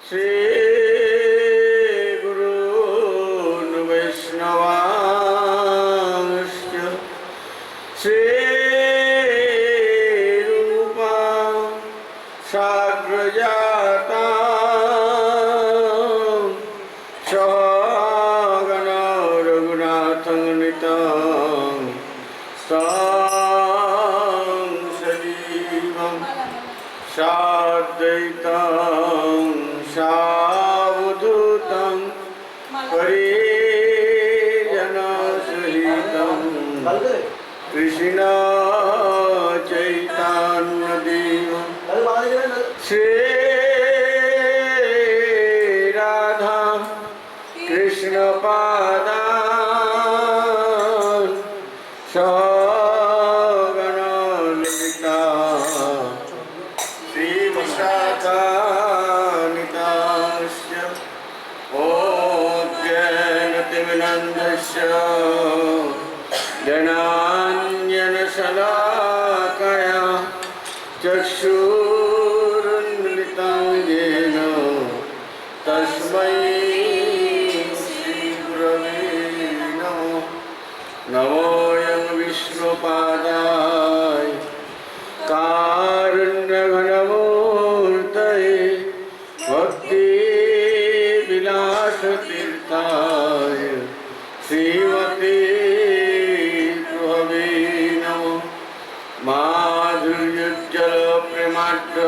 श्रीगुरून् वैष्णवांश्च श्रीरूपां साग्रजातां सहगणा रघुनाथं नितं तं सजीवं साद्वैतं सावधूतं परिजनसहितं कृष्ण चैतन्यदेवं श्री राधा कृष्ण पादान् सहगणा ललिता श्रीविशाखान्वितांश्च ओज्ञानतिमिनन्दस्य ज्ञानाञ्जनशलाकया चक्षुरुन्मिलितं येन तस्मै श्रीगुरवे नमः। नमोऽयं विष्णुपादाय कारुण्यघनमूर्तये भक्तिविलासतीर्थाय श्रीमते प्रभवे नमः। माधुर्योज्ज्वलप्रेमाढ्य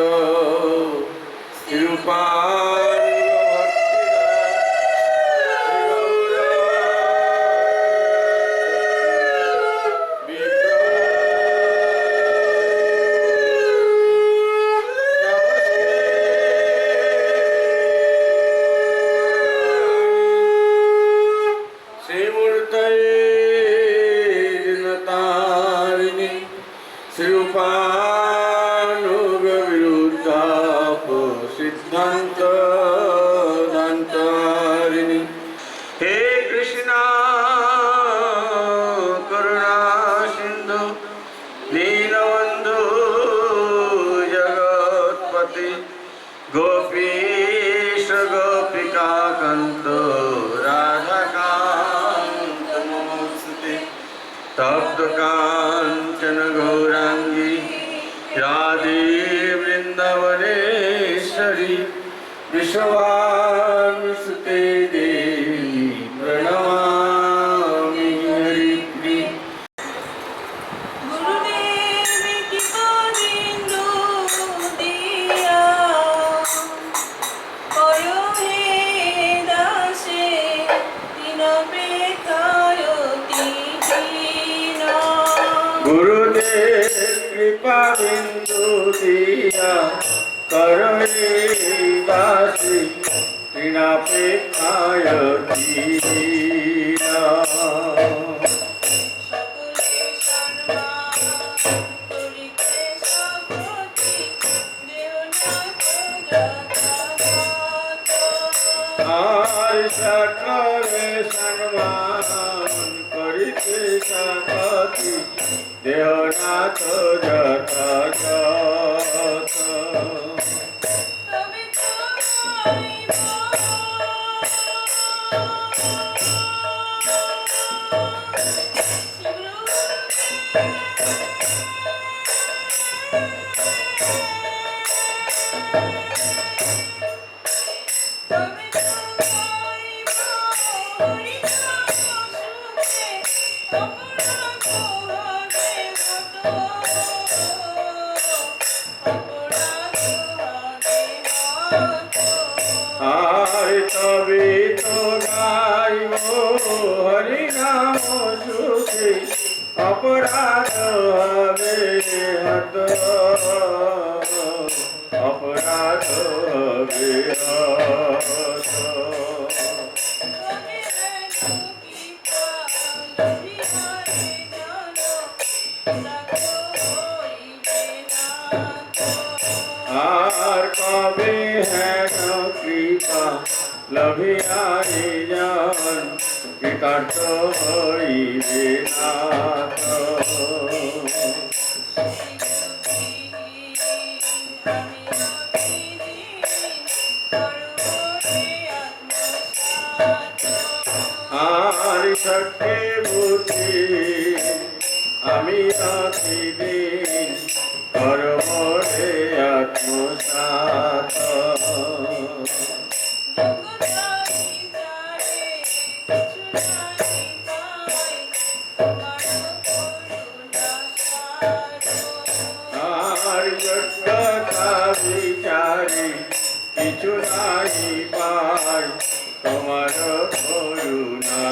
सिद्धांत दांतारिणी। हे कृष्णा करुणा सिंधु दीनबंधु जगत्पति गोपीश गोपिका कांत राधा कांत नमोस्तुते। तप्त कांचन गौरांगी राधे वृंदावनेश्वरी विश्वानुसुते देवी प्रणमामि हरिप्रिये। गुरुदेव की गोविंदो दिया कयो हे दासे तीन बेतायो तीना। गुरुदेव कृपा बिंदु दिया करो हे दासी तृणापेक्षाय दीना। সকলে সম্মান করিতে সপতি দেহনাথ যথাযথ। আর সকলে সম্মান করিতে সপতি দেহনাথ যথাযথ। তবে তো হইব তবে তো হইব হরিনাম সুখে অপরাধ হবে যত। অপরাধ হবে যত। আর তবে তো গাইব হরি নাম সুখে অপরাধ হবে হত। অপরাধ হবে হত। তবে কি পালবি হরে জানো লাগো হইবে না তো। আর কবে হেন কৃপা লভিয়ারি জন কৃতার্থ হইবে নাথ। আমি সত্যি বুদ্ধি আমি আছি দিন কর্মরে আত্মসাত আর যোগ্যতা বিচারে কিছু নাহি পাই তোমার করুণা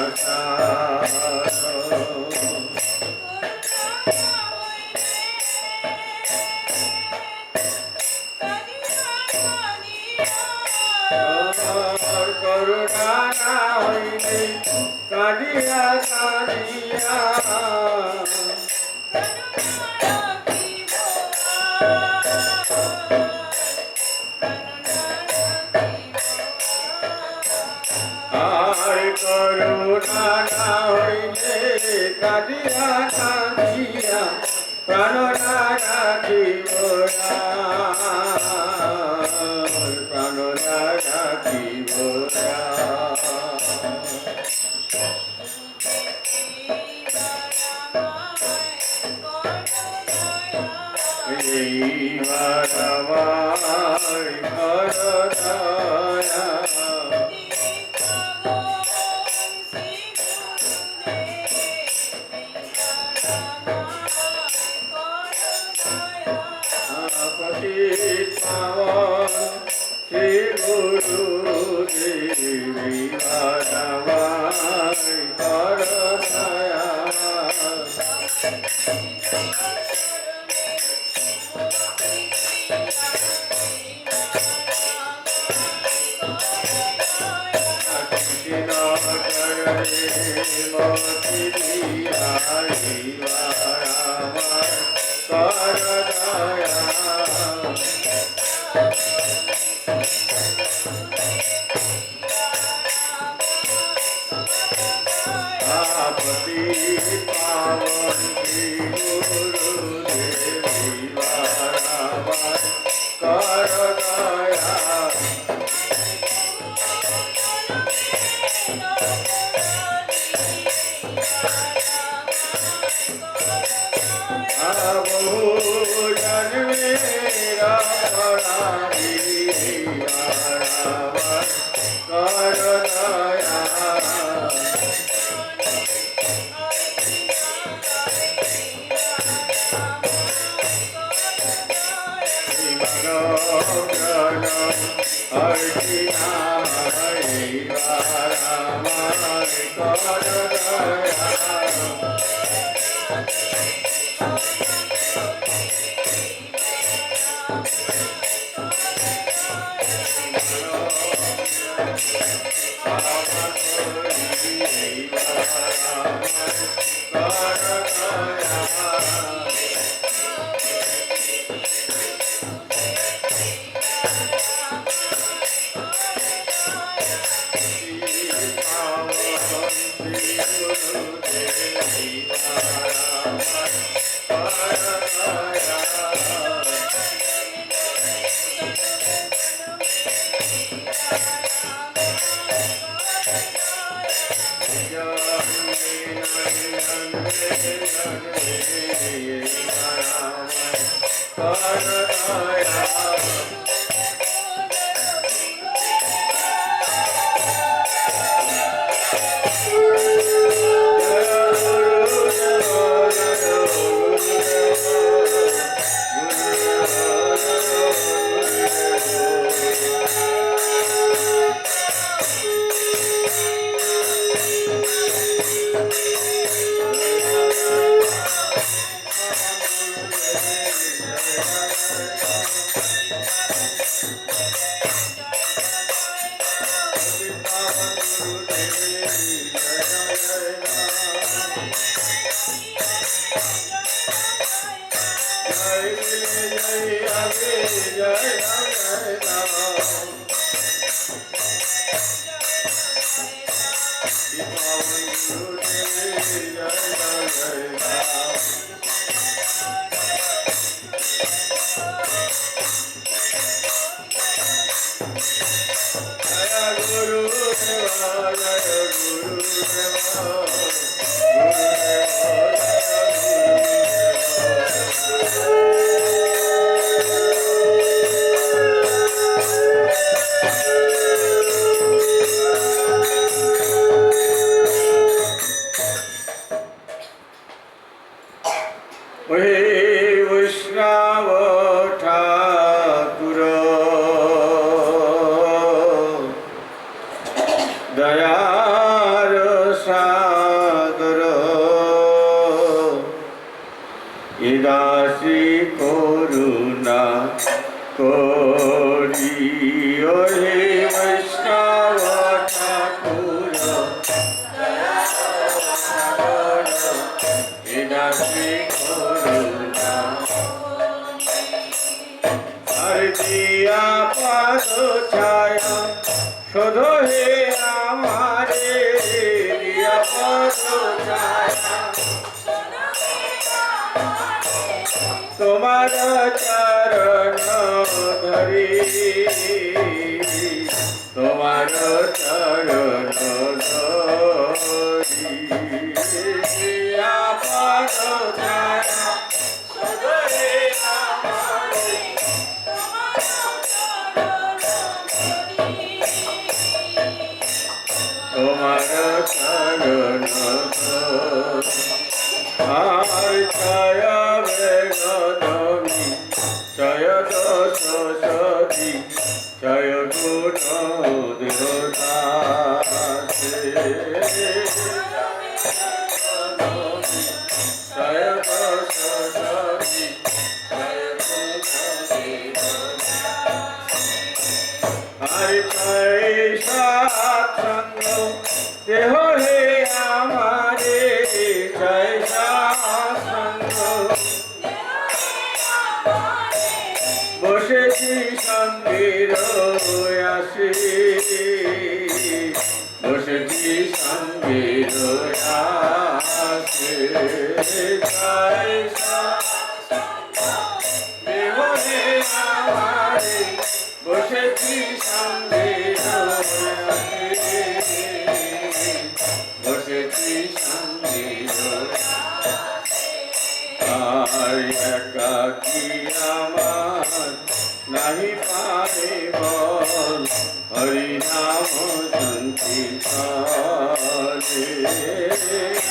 সার করুণা না হইলে কাঁদিয়া কাঁদিয়া আর করুণা না হইলে কাঁদিয়া কাঁদিয়া প্রাণ না রাখিব প্রাণ না রাখিব এইবার আমার কর দয়া পতিত পাবন শ্রী গুরু দেবী আমার কর দয়া কৃষ্ণ চরণে মতি দিয়া এইবার আমার কর দয়া আপতি পাবন শ্রী গুরু দেবী আমার কর দয়া বহু জন্মের অপরাধী আমার কর দয়া হরিনা হরিবার আমার কর দয়া বৈষ্ণব ঠাকুর দয়ার সাগর ইদাসী করুণা করি হে বৈষ্ণব ঠাকুর ইদাসী করুণা আর দিয়া পাদ ছায়া শোধ হে আমারে দিয়া পাদ ছায়া তোমার চরণ ধরি তোমার চরণ ধরি আপন ছায়া সদরে আমারে তোমার চরণ আর ছায়া বেগদমি জয় দশ সতি জয় গুণ দেবদাসে জয় দশ সতি জয় গুণ আর জয় সৎসঙ্গ দেহ হে আমারে জয় সৎসঙ্গ বসেছি সঙ্গীর আসে বসেছি সঙ্গীর আসে জয় সৎসঙ্গ দেহ হে আমারে বসেছি সঙ্গীর আসে বসেছি সঙ্গীর আর একাকী আমার নাহি পারে বল হরি নাম সংকীর্তনে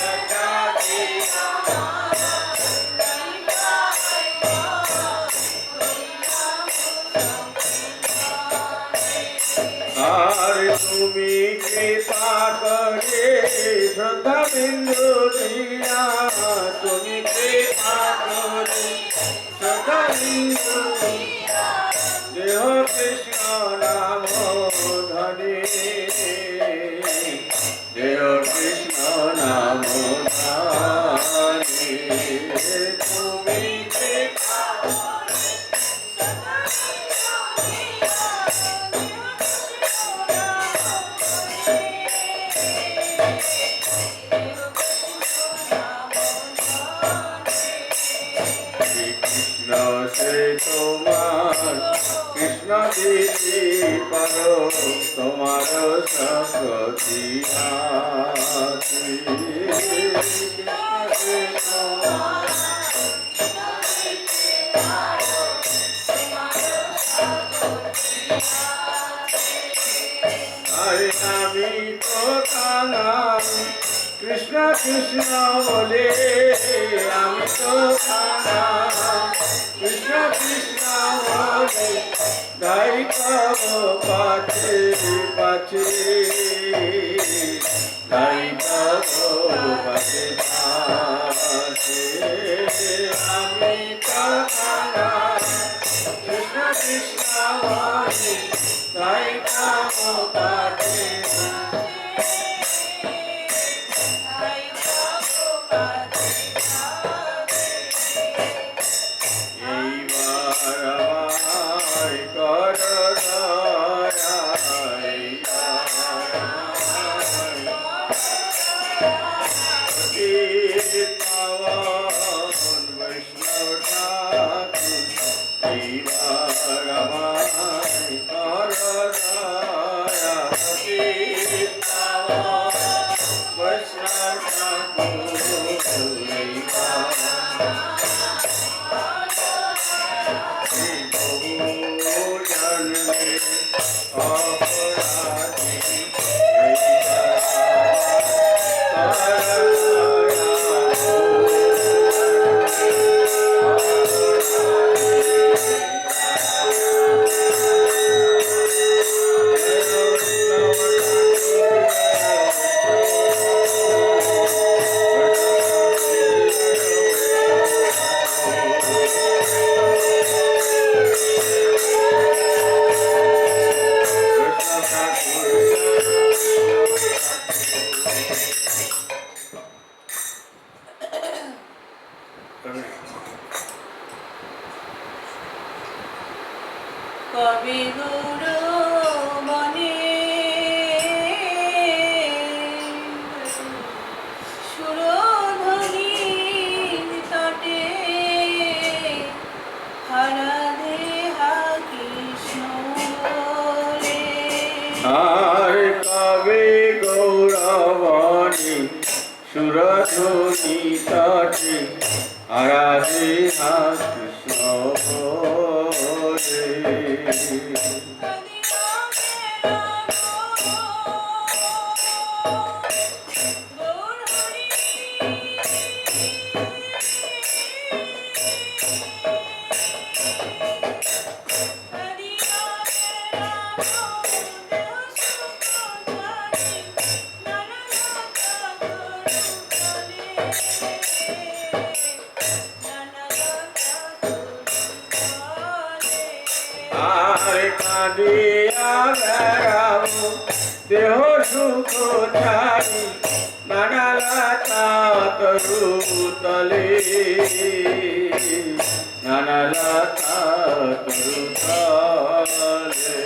একাকী আর তুমি কৃপা করে শ্রদ্ধা বিন্দু দিয়া তুমি কৃপা করে শ্রদ্ধা বিন্দু দেহ কৃষ্ণ নাম ধনে দেহ কৃষ্ণ নাম ধনে তুমি কৃপা কৃষ্ণ সে তোমার কৃষ্ণ দিদি পর তোমার সরস্বতী আছে কৃষ্ণ সে তোমার আরে আমি তো কাঙাল কৃষ্ণ কৃষ্ণ বলে আমি তো কাঙাল কৃষ্ণ কৃষ্ণ বলে গাই কব পাছে পাছে গাই কব পাছে পাছে আমি তো কাঙাল কৃষ্ণ কৃষ্ণ বলে গাই কব পাছে Rama কবে গৌর বনে সুরধ্বনির তটে হারা দেহা কৃষ্ণ রে। আর কবে গৌরবণী সুরধুনি তটে আরাধে হা কৃষ্ণ রে। আর কাঁদিয়া বেড়াবো দেহ সুখ ছাড়ি নানালতা তরু তলে নানালতা তরু তলে।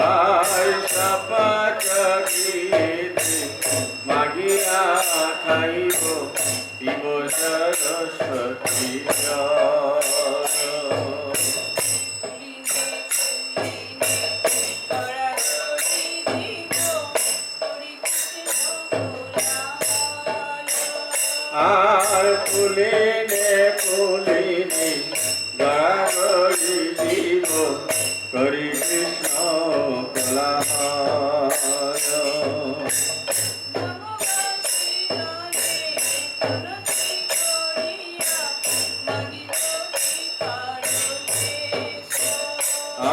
আর সপচ গীতে মাগিয়া খাইব পিব সরস্বতী জল। আর ফুলিনে ফুলিনে গড়াগড়ি দিব করি কৃষ্ণ কোলাহল।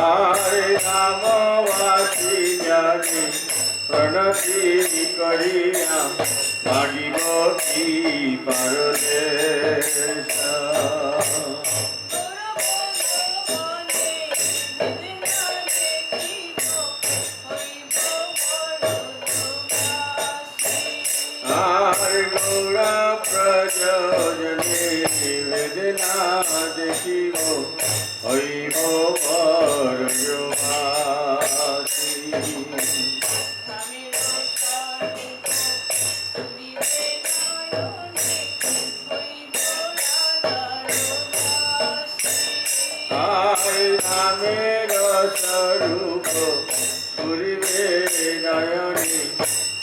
আর নামবাসী জানি প্রণতি করিয়া মাগিব কি পারদেশ। আর গৌরা প্রযোজনে বেদনা দেখিব হইব পরযোগাসী। আর নামের স্বরূপ পুরিবে নয়নে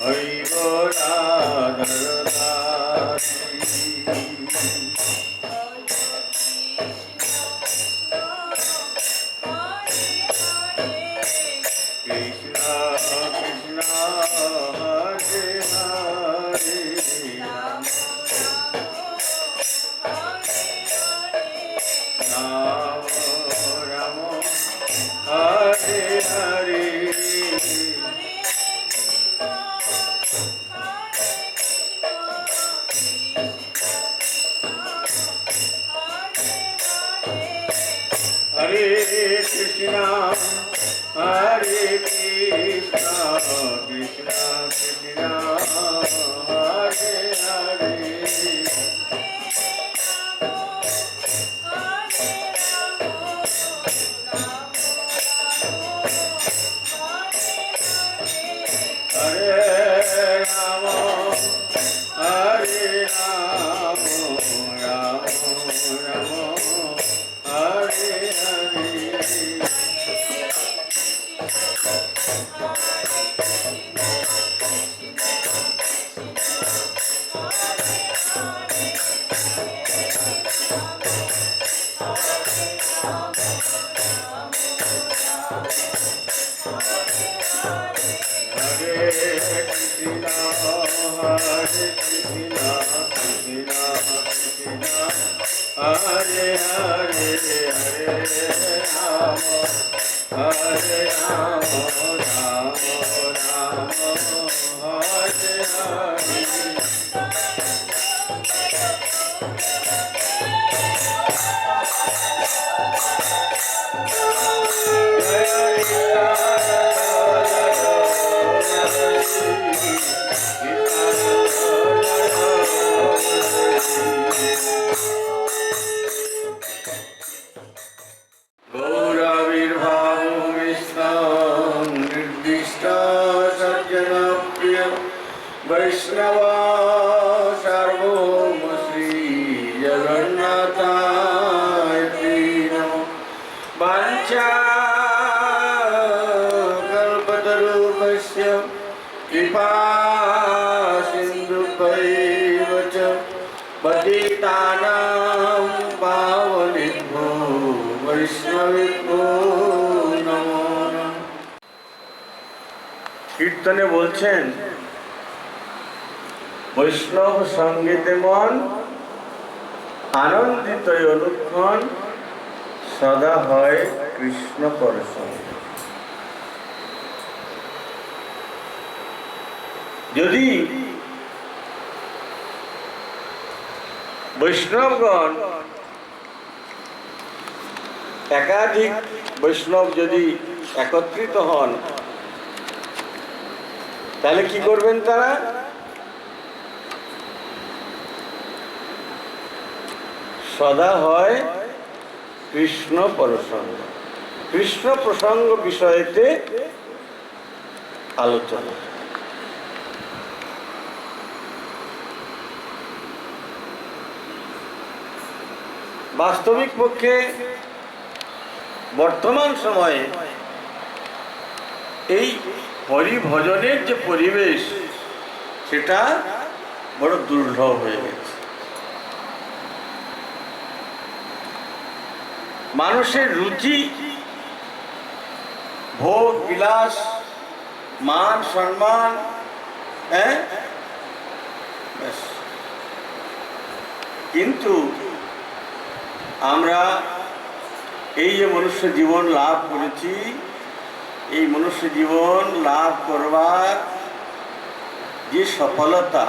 হইব রাধার দাসী। Krishna Krishna Hare Hare Ram Ram Hare Hare. Hare Krishna, Hare Krishna, Krishna Krishna, Hare Hare. Hare Rama, Hare Rama, Rama Rama, Hare Hare. Hare Krishna, Hare Krishna, Krishna Krishna, Hare Hare, Hare Rama, Hare Rama, Rama Rama, Hare Hare. Jai Jai Jai Jai Jai इष्ट सज्जन प्रिय वैष्णव सार्वभौम श्री जगन्नाथाय नमो। वाञ्छा कल्पतरुभ्यश्च कृपा सिन्धुभ्यैव च पतितानां पावनेभ्यो वैष्णवेभ्यो नमो नमः। कीर्तने बोलছেন বৈষ্ণব সঙ্গীতে মন আনন্দিত অনুক্ষণ সদা হয় কৃষ্ণ পরসঙ্গ। যদি বৈষ্ণবগণ একাধিক বৈষ্ণব যদি একত্রিত হন তাহলে কি করবেন তারা? সদা হয় কৃষ্ণ প্রসঙ্গ। কৃষ্ণ প্রসঙ্গ বিষয়েতে আলোচনা। বাস্তবিক পক্ষে বর্তমান সময়ে এই হরিভজনের যে পরিবেশ সেটা বড় দুর্লভ হয়ে গেছে। মানুষের রুচি ভোগ বিলাস মান সম্মান, কিন্তু আমরা এই যে মনুষ্য জীবন লাভ করেছি, এই মনুষ্য জীবন লাভ করবার যে সফলতা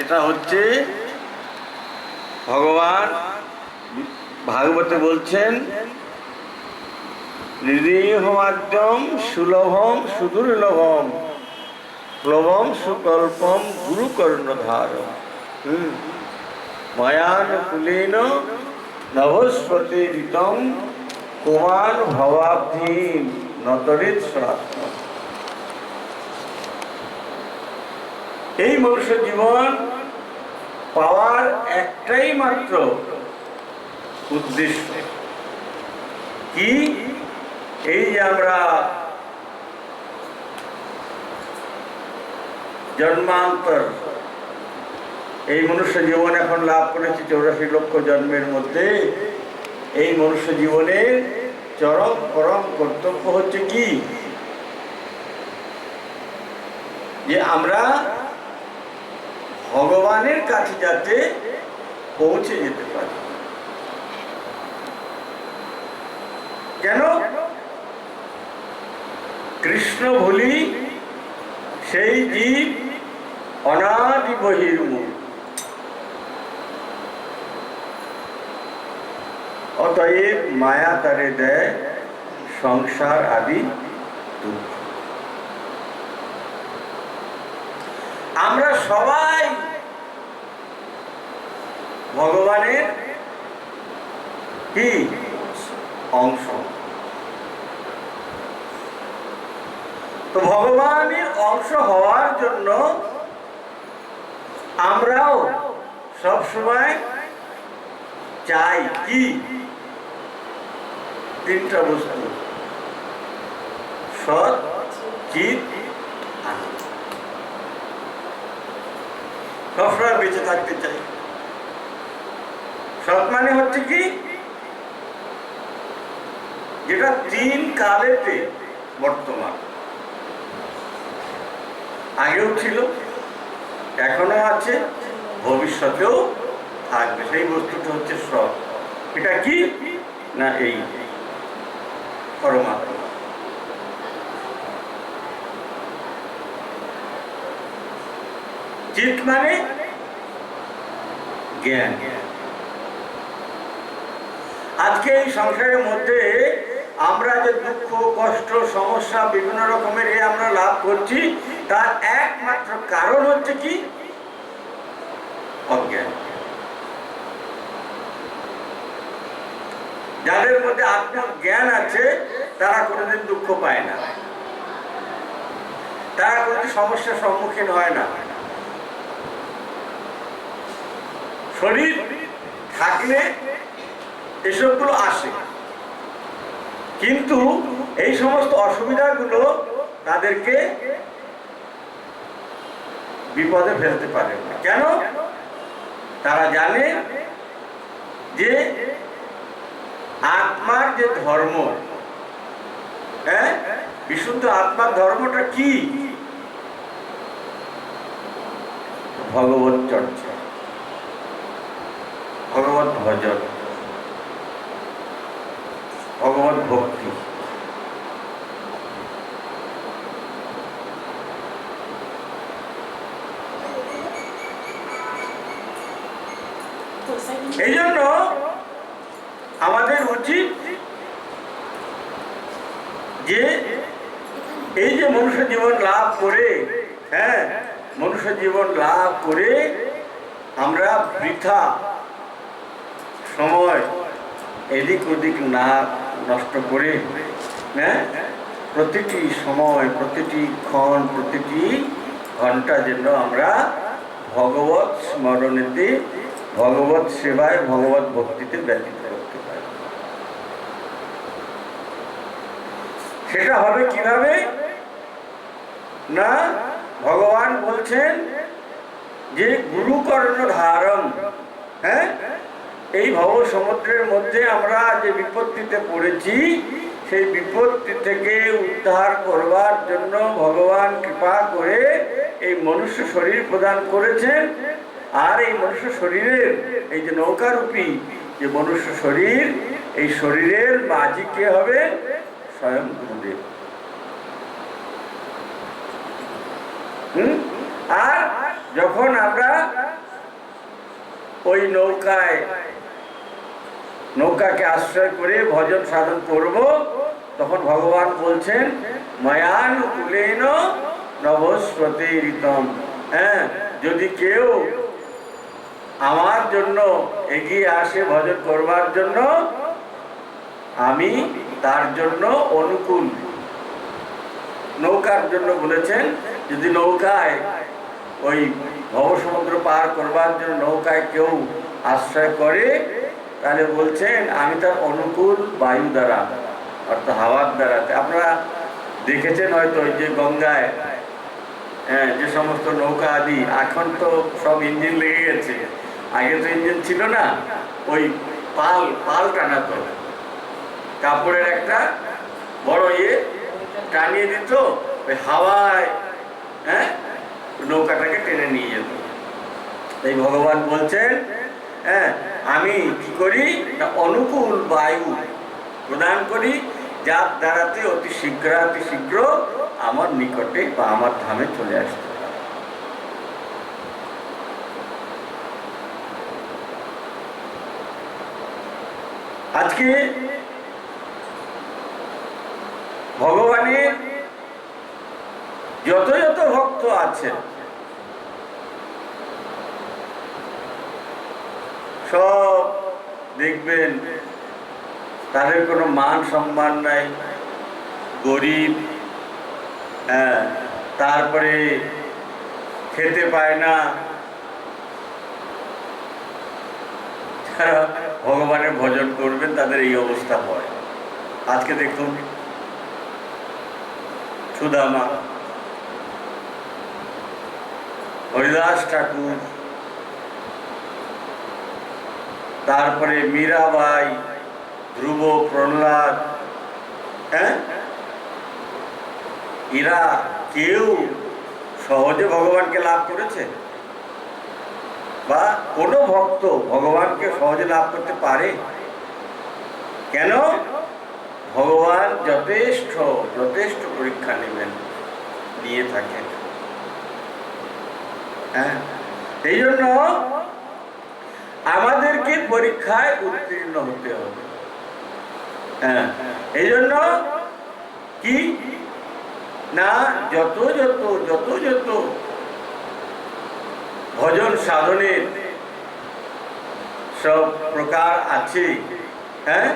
এটা হচ্ছে ভগবান ভাগবতে বলছেন নিরীহমাদ্যম সুলভম সুদুর্লভম প্লবম সুকল্পম গুরুকর্ণধারম মায়ানুকূলেন নভস্পতি ঋতম কুমার ভবাব্ধীম নতরিত স্বাত্ম। এই মনুষ্য জীবন পাওয়ার একটাই মাত্র উদ্দেশ্য কি? এই যে আমরা জন্মান্তর এই মনুষ্য জীবন এখন লাভ করেছি 84 লক্ষ জন্মের মধ্যে, এই মনুষ্য জীবনের চরম পরম কর্তব্য হচ্ছে কি? যে আমরা ভগবানের কাছে যাতে পৌঁছে যেতে পারি। কেন? কৃষ্ণ ভুলি সেই জীব অনাদি বহির্মুখ। অতএব মায়া তারে দেয় সংসার আদি দুঃখ। আমরা সবাই ভগবানের কি অংশ। তো ভগবানের অংশ হওয়ার জন্য আমরাও সবসময় চাই কি? তিনটা বস্তু, সৎ চিত আনন্দ। সবসময় বেঁচে থাকতে চাই। সৎ মানে হচ্ছে কি? যেটা তিন কালেতে বর্তমান, আগেও ছিল, এখনো আছে, ভবিষ্যতেও থাকবে। সেই বস্তুটা হচ্ছে সৎ। এটা কি না? এই পরমাত্মা। চিত মানে জ্ঞান। আজকে এই সংসারের মধ্যে আমরা যে দুঃখ কষ্ট সমস্যা বিভিন্ন রকমের আমরা লাভ করছি, তার একমাত্র কারণ হচ্ছে কি? অজ্ঞান। যাদের মধ্যে আত্মজ্ঞান আছে তারা কোনোদিন দুঃখ পায় না, তারা কোনোদিন সমস্যার সম্মুখীন হয় না। শরীর থাকলে এসবগুলো আসে, কিন্তু এই সমস্ত অসুবিধাগুলো তাদেরকে বিপদে ফেলতে পারে না। কেন? তারা জানে যে আত্মার যে ধর্ম, হ্যাঁ, বিশুদ্ধ আত্মার ধর্মটা কি? ভগবত চর্চা, ভগবত ভজন, ভগবত ভক্তি। এই জন্য আমাদের উচিত যে এই যে মনুষ্য জীবন লাভ করে, হ্যাঁ, মনুষ্য জীবন লাভ করে আমরা বৃথা সময় এদিক ওদিক না নষ্ট করে, হ্যাঁ, প্রতিটি সময়, প্রতিটি ক্ষণ, প্রতিটি ঘন্টা যেন আমরা ভগবত স্মরণেতে, ভগবত সেবায়, ভগবত ভক্তিতে ব্যতীত করতে পারি। সেটা হবে কিভাবে? না, ভগবান বলছেন যে গুরুকর্ণ ধারণ, হ্যাঁ, এই ভব সমুদ্রের মধ্যে আমরা যে বিপত্তিতে পড়েছি, সেই বিপত্তি থেকে উদ্ধার করবার জন্য ভগবান কৃপা করে এই মনুষ্য শরীর প্রদান করেছেন। আর এই মনুষ্য শরীরের এই যে নৌকারূপী যে মনুষ্য শরীর, এই শরীরের মাঝি কে হবে? স্বয়ং গুরুদেব। আর যখন আমরা ওই নৌকাকে আশ্রয় করে ভজন সাধন করব, তখন ভগবান বলছেন মায়ানুকূলেন নভস্বতীরিতম, হ্যাঁ, যদি কেউ আমার জন্য এগিয়ে আসে ভজন করবার জন্য, আমি তার জন্য অনুকূল। নৌকার জন্য বলেছেন, যদি নৌকায় ওই ভবসমুদ্র পার করবার জন্য নৌকায় কেউ আশ্রয় করে, তাহলে বলছেন আমি তার অনুকূল বায়ু দ্বারা, অর্থাৎ হাওয়ার দ্বারা। আপনারা দেখেছেন হয়তো ওই যে গঙ্গায়, হ্যাঁ, যে সমস্ত নৌকা আদি, এখন তো সব ইঞ্জিন লেগে গেছে, আগে তো ইঞ্জিন ছিল না, ওই পাল টানাতো, কাপড়ের একটা বড় টানিয়ে দিত, ওই হাওয়ায়, হ্যাঁ, নৌকাটাকে টেনে নিয়ে যেত। এই ভগবান বলছেন, হ্যাঁ, আমি কি করি না, অনুকূল বায়ু প্রদান করি, যার দ্বারাতে অতি শীঘ্র আমার নিকটে বা আমার ধামে চলে আসতে পারে। আজকে ভগবানের যত যত ভক্ত আছেন, সব দেখবেন তাদের কোনো মান সম্মান নাই, গরিব, হ্যাঁ, তারপরে খেতে পায় না। যারা ভগবানের ভজন করবেন তাদের এই অবস্থা হয়। আজকে দেখুন সুদামা, হরিদাস ঠাকুর, তারপরে মীরাবাই, ধ্রুব, প্রহ্লাদ, হ্যাঁ, এরা কেউ সহজে ভগবানকে লাভ করেছে? বা কোনো ভক্ত ভগবানকে সহজে লাভ করতে পারে? কেন? ভগবান যথেষ্ট পরীক্ষা নিয়ে থাকেন। হ্যাঁ, এই জন্য আমাদেরকে পরীক্ষায় উত্তীর্ণ হতে হবে। হ্যাঁ, এই জন্য কি না, যত ভজন সাধনের সব প্রকার আছে, হ্যাঁ,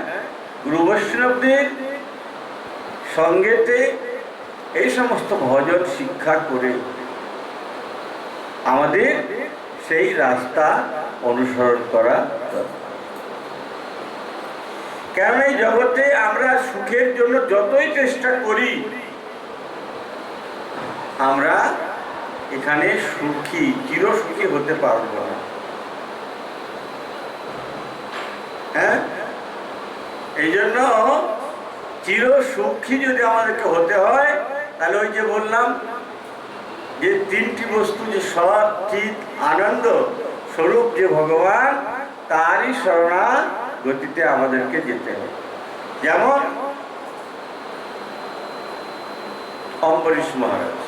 গুরু বৈষ্ণবদের সঙ্গেতে এই সমস্ত ভজন শিক্ষা করে আমাদের সেই রাস্তা অনুসরণ করা দরকার। কেন এই জগতে আমরা সুখের জন্য যতই চেষ্টা করি, আমরা এখানে সুখী, চিরসুখী হতে পারবো না। হ্যাঁ, এই জন্য চিরসুখী যদি আমাদেরকে হতে হয়, তাহলে ওই যে বললাম যে তিনটি বস্তু, যে সৎ চিত আনন্দ স্বরূপ যে ভগবান, তারই শরণাগতিতে আমাদেরকে যেতে হবে। যেমন অম্বরীশ মহারাজ,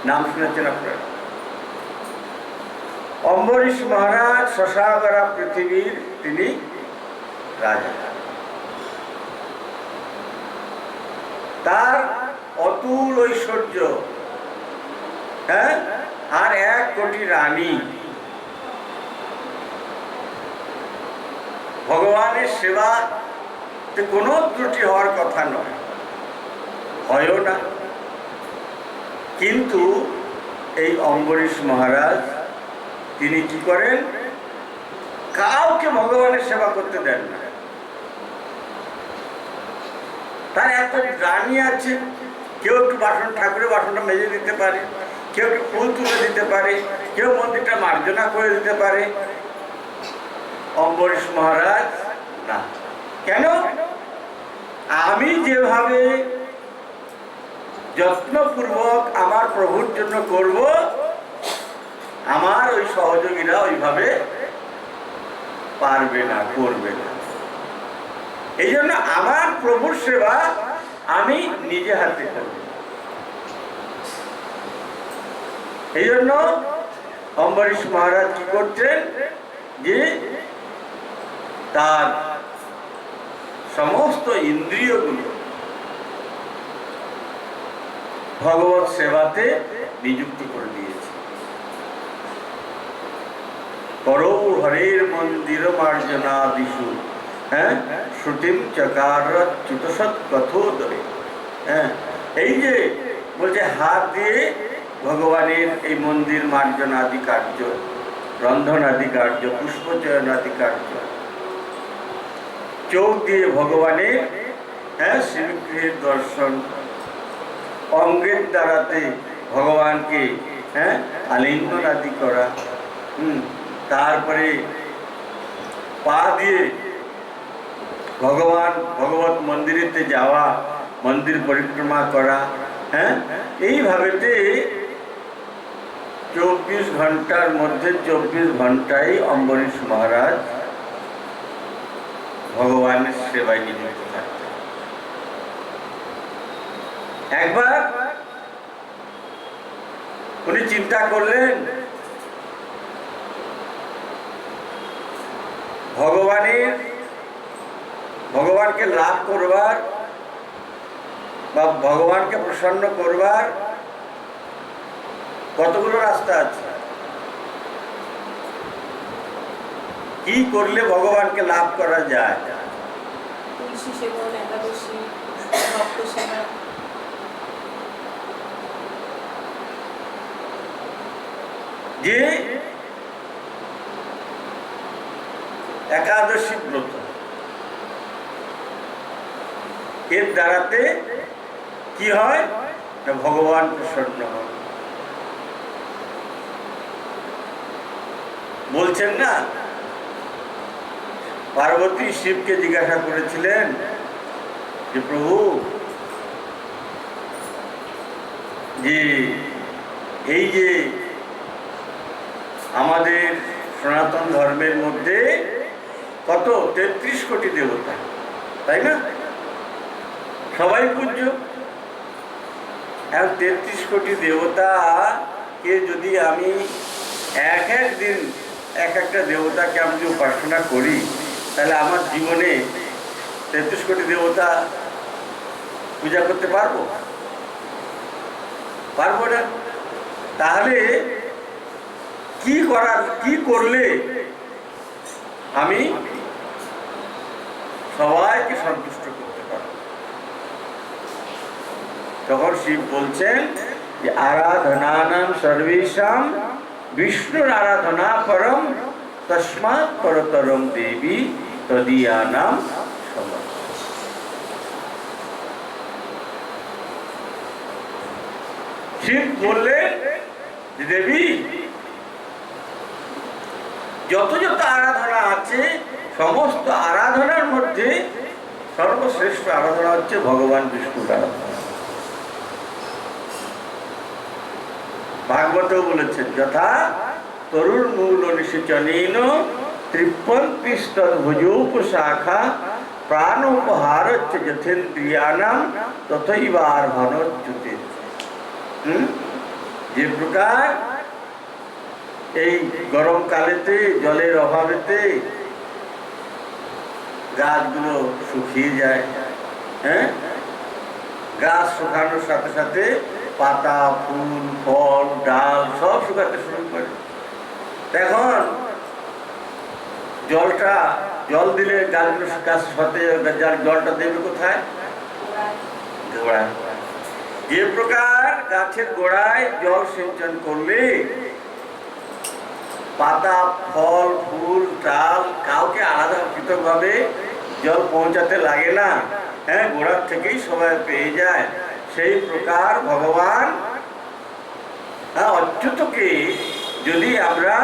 নাম শুনেছেন আপনারা? অম্বরীশ মহারাজ শশাগরা পৃথিবীর তিনি রাজা। তার অতুল ঐশ্বর্য, হ্যাঁ, আর 1 কোটি রানী। ভগবানের সেবাতে কোনো ত্রুটি হওয়ার কথা নয়, হয়ও না। কিন্তু এই অম্বরীশ মহারাজ তিনি কি করেন? কাউকে ভগবানের সেবা করতে দেন না। তার এত রানী আছে, কেউ একটু বাসন, ঠাকুরের বাসনটা মেজে দিতে পারে, কেউ একটু ফুল তুলে দিতে পারে, কেউ মন্দিরটা মার্জনা করে দিতে পারে। অম্বরীশ মহারাজ না। কেন? আমি যেভাবে যত্নপূর্বক আমার প্রভুর জন্য করব, আমার ওই সহযোগীরা ওইভাবে পারবে না, করবে না। এই জন্য আমার প্রভুর সেবা আমি নিজে হাতে করব। এই জন্য অম্বরীশ মহারাজ কি করছেন? যে তার সমস্ত ইন্দ্রিয়গুলো ভগবত সেবাতে নিযুক্ত করে দিয়েছে। করৌ হরের মন্দির মার্জনা দিশু, হ্যাঁ, শ্রুতিম চকার চ্যুতসৎ কথোদরে। হ্যাঁ, এই যে বলছে হাত দিয়ে ভগবানের এই মন্দির মার্জনা আদি কার্য, রন্ধন আদি কার্য, পুষ্পচয়ন আদি কার্য, চোখ দিয়ে ভগবানের, হ্যাঁ, শ্রীবিগ্রহের দর্শন, অঙ্গের দ্বারাতে ভগবানকে, হ্যাঁ, আলিঙ্গন আদি করা, তারপরে পা দিয়ে ভগবত মন্দিরেতে যাওয়া, মন্দির পরিক্রমা করা। হ্যাঁ, এইভাবেতে 24 ঘন্টার মধ্যে 24 ঘন্টাই অম্বরীশ মহারাজ ভগবানের সেবায় নিযুক্ত থাকতেন। একবার উনি চিন্তা করলেন, ভগবানকে লাভ করবার বা ভগবানকে প্রসন্ন করবার কতগুলো রাস্তা আছে। কি করলে ভগবানকে লাভ করা যায়? তুলসী সেবন, একাদশী, ভক্ত সেবা। যে একাদশী ব্রত, এর দ্বারাতে কি হয়? ভগবান প্রসন্ন হন। বলছেন না, পার্বতী শিবকে জিজ্ঞাসা করেছিলেন যে প্রভু, যে এই যে আমাদের সনাতন ধর্মের মধ্যে কত 33 কোটি দেবতা, তাই না? সবাই পূজ্য। 33 কোটি দেবতাকে যদি আমি এক দিন এক একটা দেবতাকে আমি যদি উপাসনা করি, তাহলে আমার জীবনে 33 কোটি দেবতা পূজা করতে পারবো? পারবো না। তাহলে কি করলে আমি সবাইকে সন্তুষ্ট করতে পারো। তখন শিব বলছেন যে আরাধনানাম সর্বেষাং বিষ্ণুর আরাধনা পরম তস্মাৎ পরতরম দেবী তদীয়ানাম সমর্থ। শিব বললেন যে দেবী, যত যত আরাধনা আছে সমস্ত আরাধনার মধ্যে সর্বশ্রেষ্ঠ আরাধনা হচ্ছে ভগবান বিষ্ণুর আরাধনা। ভাগবতেও বলেছেন যথা তরুর মূল নিষেচনীন তৃপ্পন্তিস্তদ ভুজোপশাখা প্রাণোপহারচ্চ যথেন্দ্রিয়ানাম তথৈবার ভানোচ্যুতে। যে প্রকার এই গরমকালেতে জলের অভাবেতে গাছগুলো শুকিয়ে যায়, হ্যাঁ, গাছ শুকানোর সাথে সাথে পাতা, ফুল, ফল, ডাল সব শুকাতে শুরু করে। এখন জল দিলে গাছগুলো গাছের সাথে জলটা দেবে কোথায়? গোড়ায়। যে প্রকার গাছের গোড়ায় জল সিঞ্চন করলে পাতা, ফল, ফুল, ডাল কাউকে আলাদা পৃথকভাবে জল পৌঁছাতে লাগে না, হ্যাঁ, গোড়ার থেকেই সবাই পেয়ে যায়, সেই প্রকার ভগবান অচ্যুতকে যদি আমরা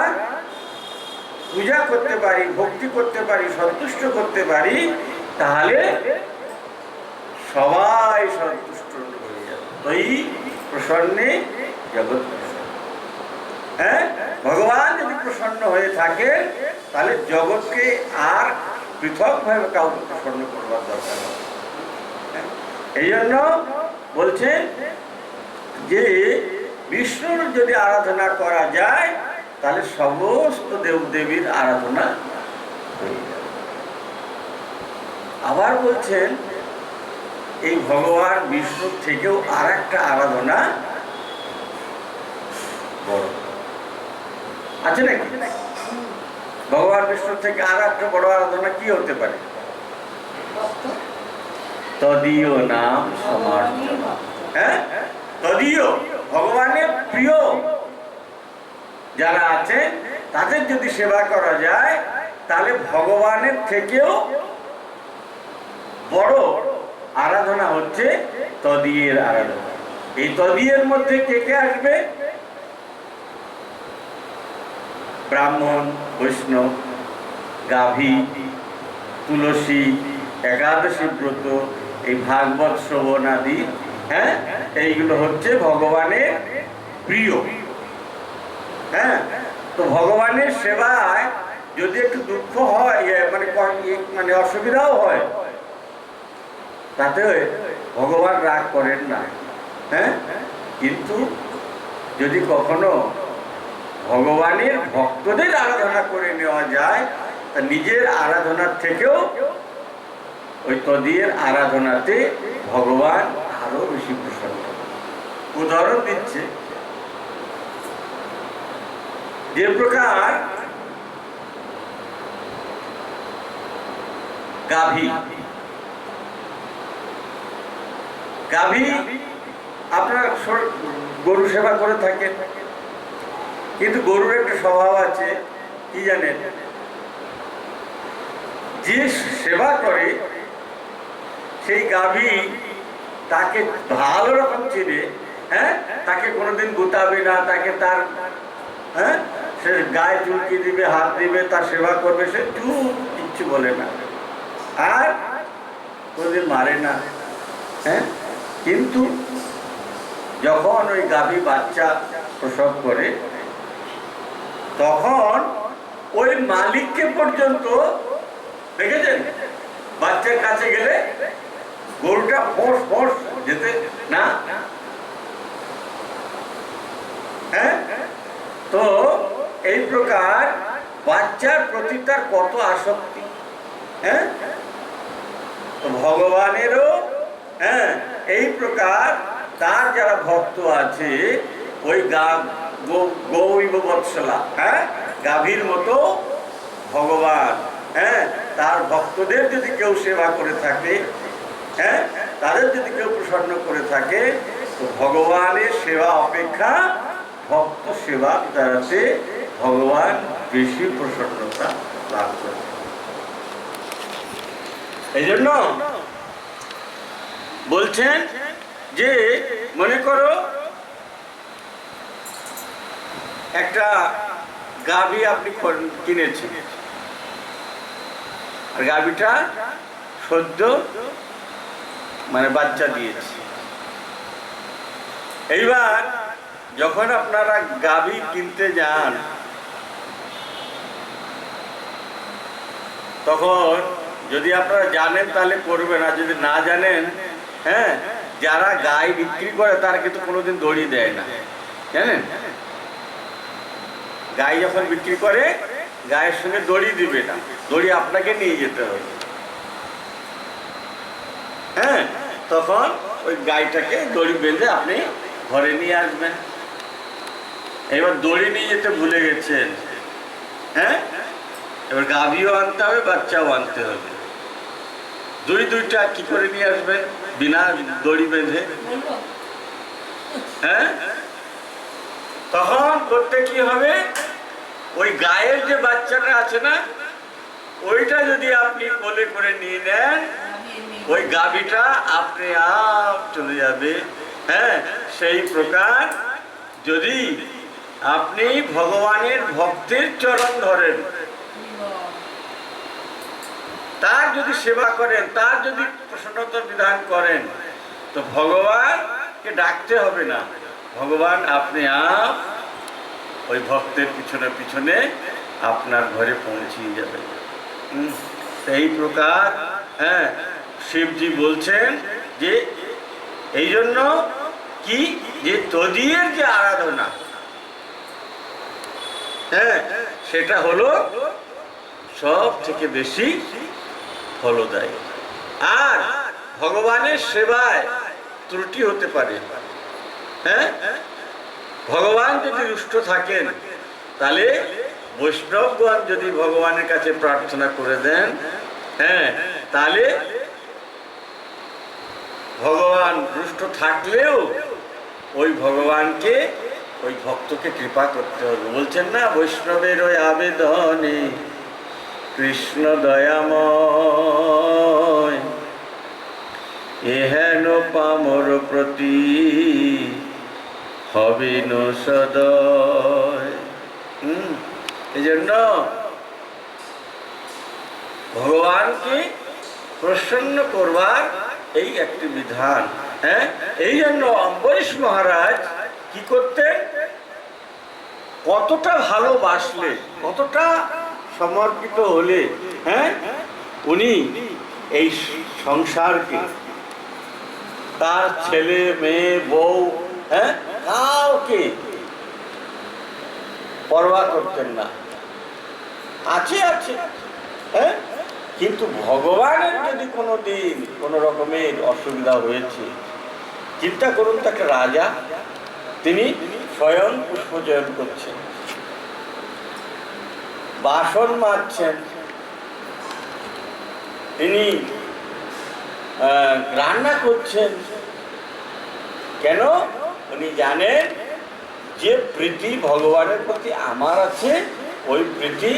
পূজা করতে পারি, ভক্তি করতে পারি, সন্তুষ্ট করতে পারি, তাহলে সবাই সন্তুষ্ট হয়ে যাবে। ওই প্রসন্নে জগৎ। হ্যাঁ, ভগবান যদি প্রসন্ন হয়ে থাকে তাহলে জগৎকে আর পৃথকভাবে কাউকে প্রসন্ন করবার দরকার নেই। এই জন্য বলছেন যে বিষ্ণুর যদি আরাধনা করা যায় তাহলে সমস্ত দেবদেবীর আরাধনা হয়ে যাবে। আবার বলছেন এই ভগবান বিষ্ণুর থেকেও আর একটা আরাধনা বড় আছে নাকি? ভগবান বিষ্ণুর থেকে আর একটা বড় আরাধনা কি হতে পারে? তদীয় নাম সমার্চন। হ্যাঁ, তদীয় ভগবানের প্রিয় যারা আছে তাদের যদি সেবা করা যায় তাহলে ভগবানের থেকেও বড় আরাধনা হচ্ছে তদীয়ের আরাধনা। এই তদীয়ের মধ্যে কে কে আসবে? ব্রাহ্মণ, বৈষ্ণব, গাভী, তুলসী, একাদশী ব্রত, এই ভাগবত শ্রবণ আদি, হ্যাঁ, এইগুলো হচ্ছে ভগবানের প্রিয়। হ্যাঁ, তো ভগবানের সেবায় যদি একটু দুঃখ হয়, মানে অসুবিধাও হয়, তাতে ভগবান রাগ করেন না। হ্যাঁ, কিন্তু যদি কখনো ভগবানের ভক্তদের আরাধনা করে নেওয়া যায় তা নিজের আরাধনার থেকেও ওই তদীয়ের আরাধনাতে ভগবান আরো বেশি প্রসন্ন। উদাহরণ দিচ্ছে, যে প্রকার গাভী আপনার গরু সেবা করে থাকেন, কিন্তু গরুর একটা স্বভাব আছে কি জানেন? যে সেবা করে সেই গাভী তাকে ভালো রকম চিনে, হ্যাঁ, তাকে কোনোদিন গুতাবে না, তাকে তার, হ্যাঁ, সে গায়ে চুলকি দিবে, হাত দিবে, তার সেবা করবে, সে কিচ্ছু বলে না, আর কোনোদিন মারে না। হ্যাঁ, কিন্তু যখন ওই গাভী বাচ্চা প্রসব করে তখন ওই মালিককে পর্যন্ত, দেখেছেন, বাচ্চার কাছে গেলে গরুটা ফোঁস ফোঁস যেতে না। হ্যাঁ, তো এই প্রকার বাচ্চার প্রতি তার কত আসক্তি। হ্যাঁ, তো ভগবানেরও, হ্যাঁ, এই প্রকার তার যারা ভক্ত আছে ওই গৌইব বৎসলা, হ্যাঁ, গাভীর মতো ভগবান, হ্যাঁ, তার ভক্তদের যদি কেউ সেবা করে থাকে, হ্যাঁ, তাদের যদি কেউ প্রসন্ন করে থাকে, তো ভগবানের সেবা অপেক্ষা ভক্ত সেবা দ্বারাতে ভগবান বেশি প্রসন্নতা লাভ করে। এই জন্য বলছেন যে মনে করো একটা গাভী আপনি কিনেছেন, আর গাভীটা সদ্য মানে বাচ্চা দিয়েছে। এইবার যখন আপনারা গাভী কিনতে যান, তখন যদি আপনারা জানেন তাহলে করবেন, আর যদি না জানেন, হ্যাঁ, যারা গাই বিক্রি করে তারা কিন্তু কোনোদিন দড়ি দেয় না, জানেন? গাই যখন বিক্রি করে গায়ের সঙ্গে দড়ি দিবে না, দড়ি আপনাকে নিয়ে যেতে হবে। হ্যাঁ, তখন ওই গাইটাকে দড়ি বেঁধে আপনি ঘরে নিয়ে আসবেন। এবার দড়ি নিয়ে যেতে ভুলে গেছেন, হ্যাঁ, এবার গাভীও আনতে হবে, বাচ্চাও আনতে হবে। দুইটা কি করে নিয়ে আসবেন বিনা দড়ি বেঁধে? হ্যাঁ, তখন করতে কি হবে, ওই গায়ের যে বাচ্চাটা আছে না, ওইটা যদি আপনি কোলে করে নিয়ে নেন, ওই গাভীটা আপনি আপ চলে যাবে। হ্যাঁ, সেই প্রকার যদি আপনি ভগবানের ভক্তের চরণ ধরেন, তার যদি সেবা করেন, তার যদি প্রসন্নতা বিধান করেন, তো ভগবানকে ডাকতে হবে না, ভগবান আপনি আপ ওই ভক্তের পিছনে পিছনে আপনার ঘরে পৌঁছিয়ে যাবে। সেই প্রকার, হ্যাঁ, শিবজি বলছেন যে এই জন্য কি, যে তদীয়ের যে আরাধনা, হ্যাঁ, সেটা হলো সব থেকে বেশি ফলদায়ী। আর ভগবানের সেবায় ত্রুটি হতে পারে। হ্যাঁ, ভগবান যদি রুষ্ট থাকেন, তাহলে বৈষ্ণবগণ যদি ভগবানের কাছে প্রার্থনা করে দেন, হ্যাঁ, তাহলে ভগবান রুষ্ট থাকলেও ওই ভগবানকে, ওই ভক্তকে কৃপা করতে হবে। বলছেন না, বৈষ্ণবের ওই আবেদনে কৃষ্ণ দয়াময়, এহেন পামর প্রতি হবে ন সদয়। এই জন্য ভগবানকে প্রসন্ন করবার এই একটি বিধান। হ্যাঁ, এই জন্য অম্বরীশ মহারাজ কি করতেন, কতটা ভালোবাসলে, কতটা সমর্পিত হলে, হ্যাঁ, উনি এই সংসারকে, তার ছেলে মেয়ে বউ, হ্যাঁ, কাউকে পরোয়া করতেন না। আছে, হ্যাঁ, কিন্তু ভগবানের যদি কোনো দিন কোনো রকমের অসুবিধা হয়েছে, চিন্তা করুন, তাকে রাজা, তিনি স্বয়ং পুষ্পচয়ন করছেন, বাসন মাজছেন, তিনি রান্না করছেন। কেন? উনি জানেন যে প্রীতি ভগবানের প্রতি আমার আছে, ওই প্রীতি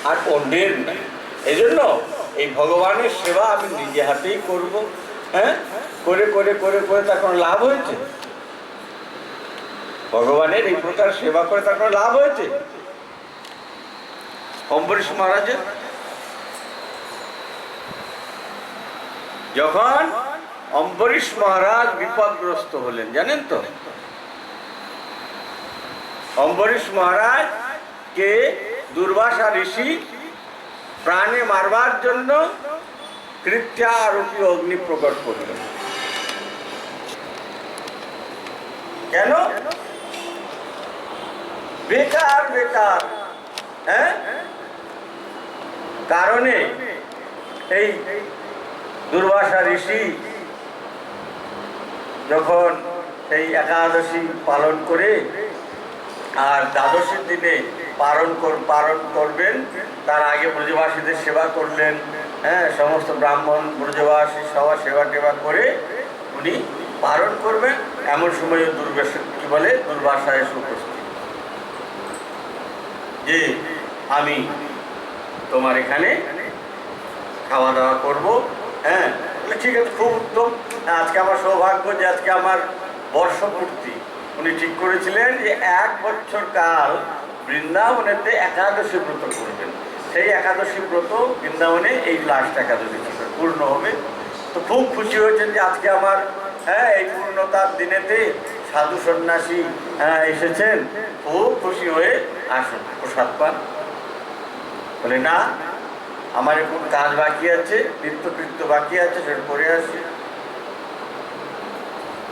আর অন্যের নেই। এই জন্য এই ভগবানের সেবা আমি নিজে হাতেই করব। হ্যাঁ, করে করে করে করে তার কোনো লাভ হয়েছে? ভগবানের এই প্রকার সেবা করে তার কোনো লাভ হয়েছে? অম্বরীশ মহারাজের যখন অম্বরীশ মহারাজ বিপদগ্রস্ত হলেন, জানেন তো, অম্বরীশ মহারাজ কে দুর্বাসা ঋষি প্রাণে মারবার জন্য কৃত্যারূপী অগ্নি প্রকট করলেন। কেন? বেকার বেকার, হ্যাঁ, কারণে এই দুর্বাসা ঋষি যখন এই একাদশী পালন করে আর দ্বাদশীর দিনে পালন করবেন। তার আগে ব্রজবাসীদের সেবা করলেন, হ্যাঁ, সমস্ত ব্রাহ্মণ ব্রজবাসী সবার সেবা টেবা করে উনি পালন করবেন। এমন সময় দুর্বাসা এসে উপস্থিত, যে আমি তোমার এখানে খাওয়া দাওয়া করবো। হ্যাঁ, ঠিক আছে, খুব উত্তম। আজকে আমার সৌভাগ্য যে আজকে আমার বর্ষপূর্তি। উনি ঠিক করেছিলেন যে 1 বছর কাল বৃন্দাবনেতে একাদশী ব্রত করবেন। সেই একাদশী ব্রত বৃন্দাবনে এই লাস্ট একাদশী ছিল, পূর্ণ হবে। তো খুব খুশি হয়েছেন যে আজকে আমার এই পূর্ণতার দিনেতে সাধু সন্ন্যাসী এসেছেন। খুব খুশি হয়ে আসুন, প্রসাদ পান। বলে না, আমার এখন কাজ বাকি আছে, নিত্যকৃত্য বাকি আছে, সেটা করে আসি।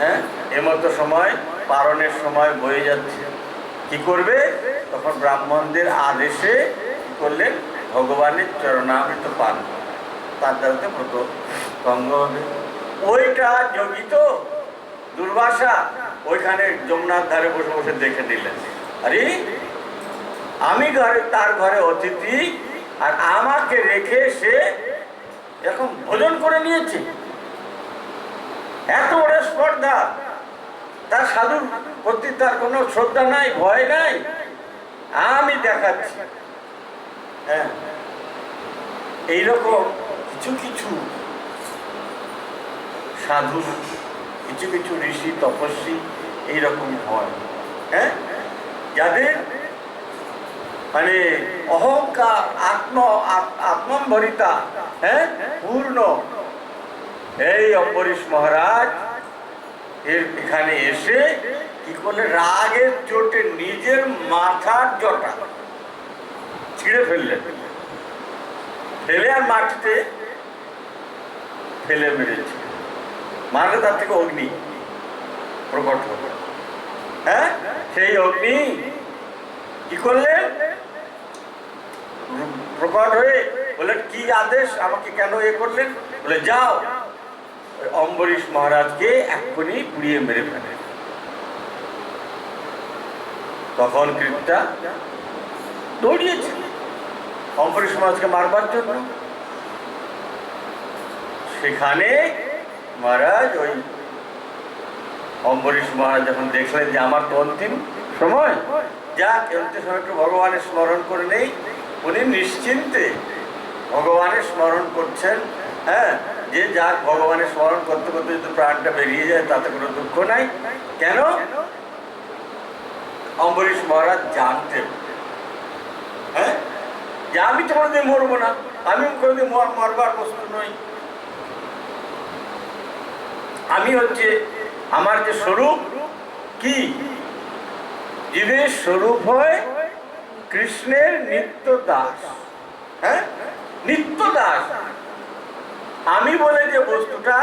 হ্যাঁ, এর মতো সময় পালনের সময় বয়ে যাচ্ছে। কি করবে? তখন ব্রাহ্মণদের আদেশে কি করলেন? ভগবানের চরণামৃত পান, তার দ্বারাতে ব্রত ভঙ্গ হবে। ওইটা যোগী তো দুর্বাসা ওইখানে যমুনার ধারে বসে বসে দেখে নিলেন, আরে আমি তার ঘরে অতিথি, আর আমাকে রেখে সে এরকম ভোজন করে নিয়েছে। এত বড় স্পর্ধা! তার সাধুর প্রতি তার কোনো শ্রদ্ধা নাই, ভয় নাই। আমি দেখাচ্ছি। হ্যাঁ, এইরকম কিছু কিছু সাধু, কিছু কিছু ঋষি তপস্বী এইরকম হয়, হ্যাঁ, যাদের মানে অহংকার, আত্মম্ভরিতা, হ্যাঁ, পূর্ণ। এই অম্বরীশ মহারাজ এখানে এসে কি করলে? রাগের চোটে নিজের মাথার জটা ছিঁড়ে ফেললেন, ফেলে আর মাটিতে ফেলে মেরেছে। মারলে তার থেকে অগ্নি প্রকট হবে। হ্যাঁ, সেই অগ্নি কি করলেন? প্রকট হয়ে বললেন, কি আদেশ, আমাকে কেন এ করলেন? বলে, যাও অম্বরীশ মহারাজকে এক্ষুনি পুড়িয়ে মেরে ফেলে। তখন কৃপটা দৌড়িয়েছে অম্বরীশ মহারাজকে মারবার জন্য। সেখানে মহারাজ ওই অম্বরীশ মহারাজ যখন দেখলেন যে আমার তো অন্তিম সময়, যাক অন্তিম সময় একটু ভগবানের স্মরণ করে নেই, উনি নিশ্চিন্তে ভগবানের স্মরণ করছেন। হ্যাঁ, যে যাক ভগবানের স্মরণ করতে করতে যদি প্রাণটা বেরিয়ে যায় তাতে কোনো দুঃখ নাই। কেন? অম্বরীশ মহারাজ জানতেন, হ্যাঁ, যে আমি তো কোনোদিন মরবো না, আমি কোনোদিন মরবার প্রস্তুত নই। আমি হচ্ছে আমার যে স্বরূপ কি, জীবের স্বরূপ হয় কৃষ্ণের নিত্য দাস। হ্যাঁ, নিত্য দাস। আমি বলে যে বস্তুটা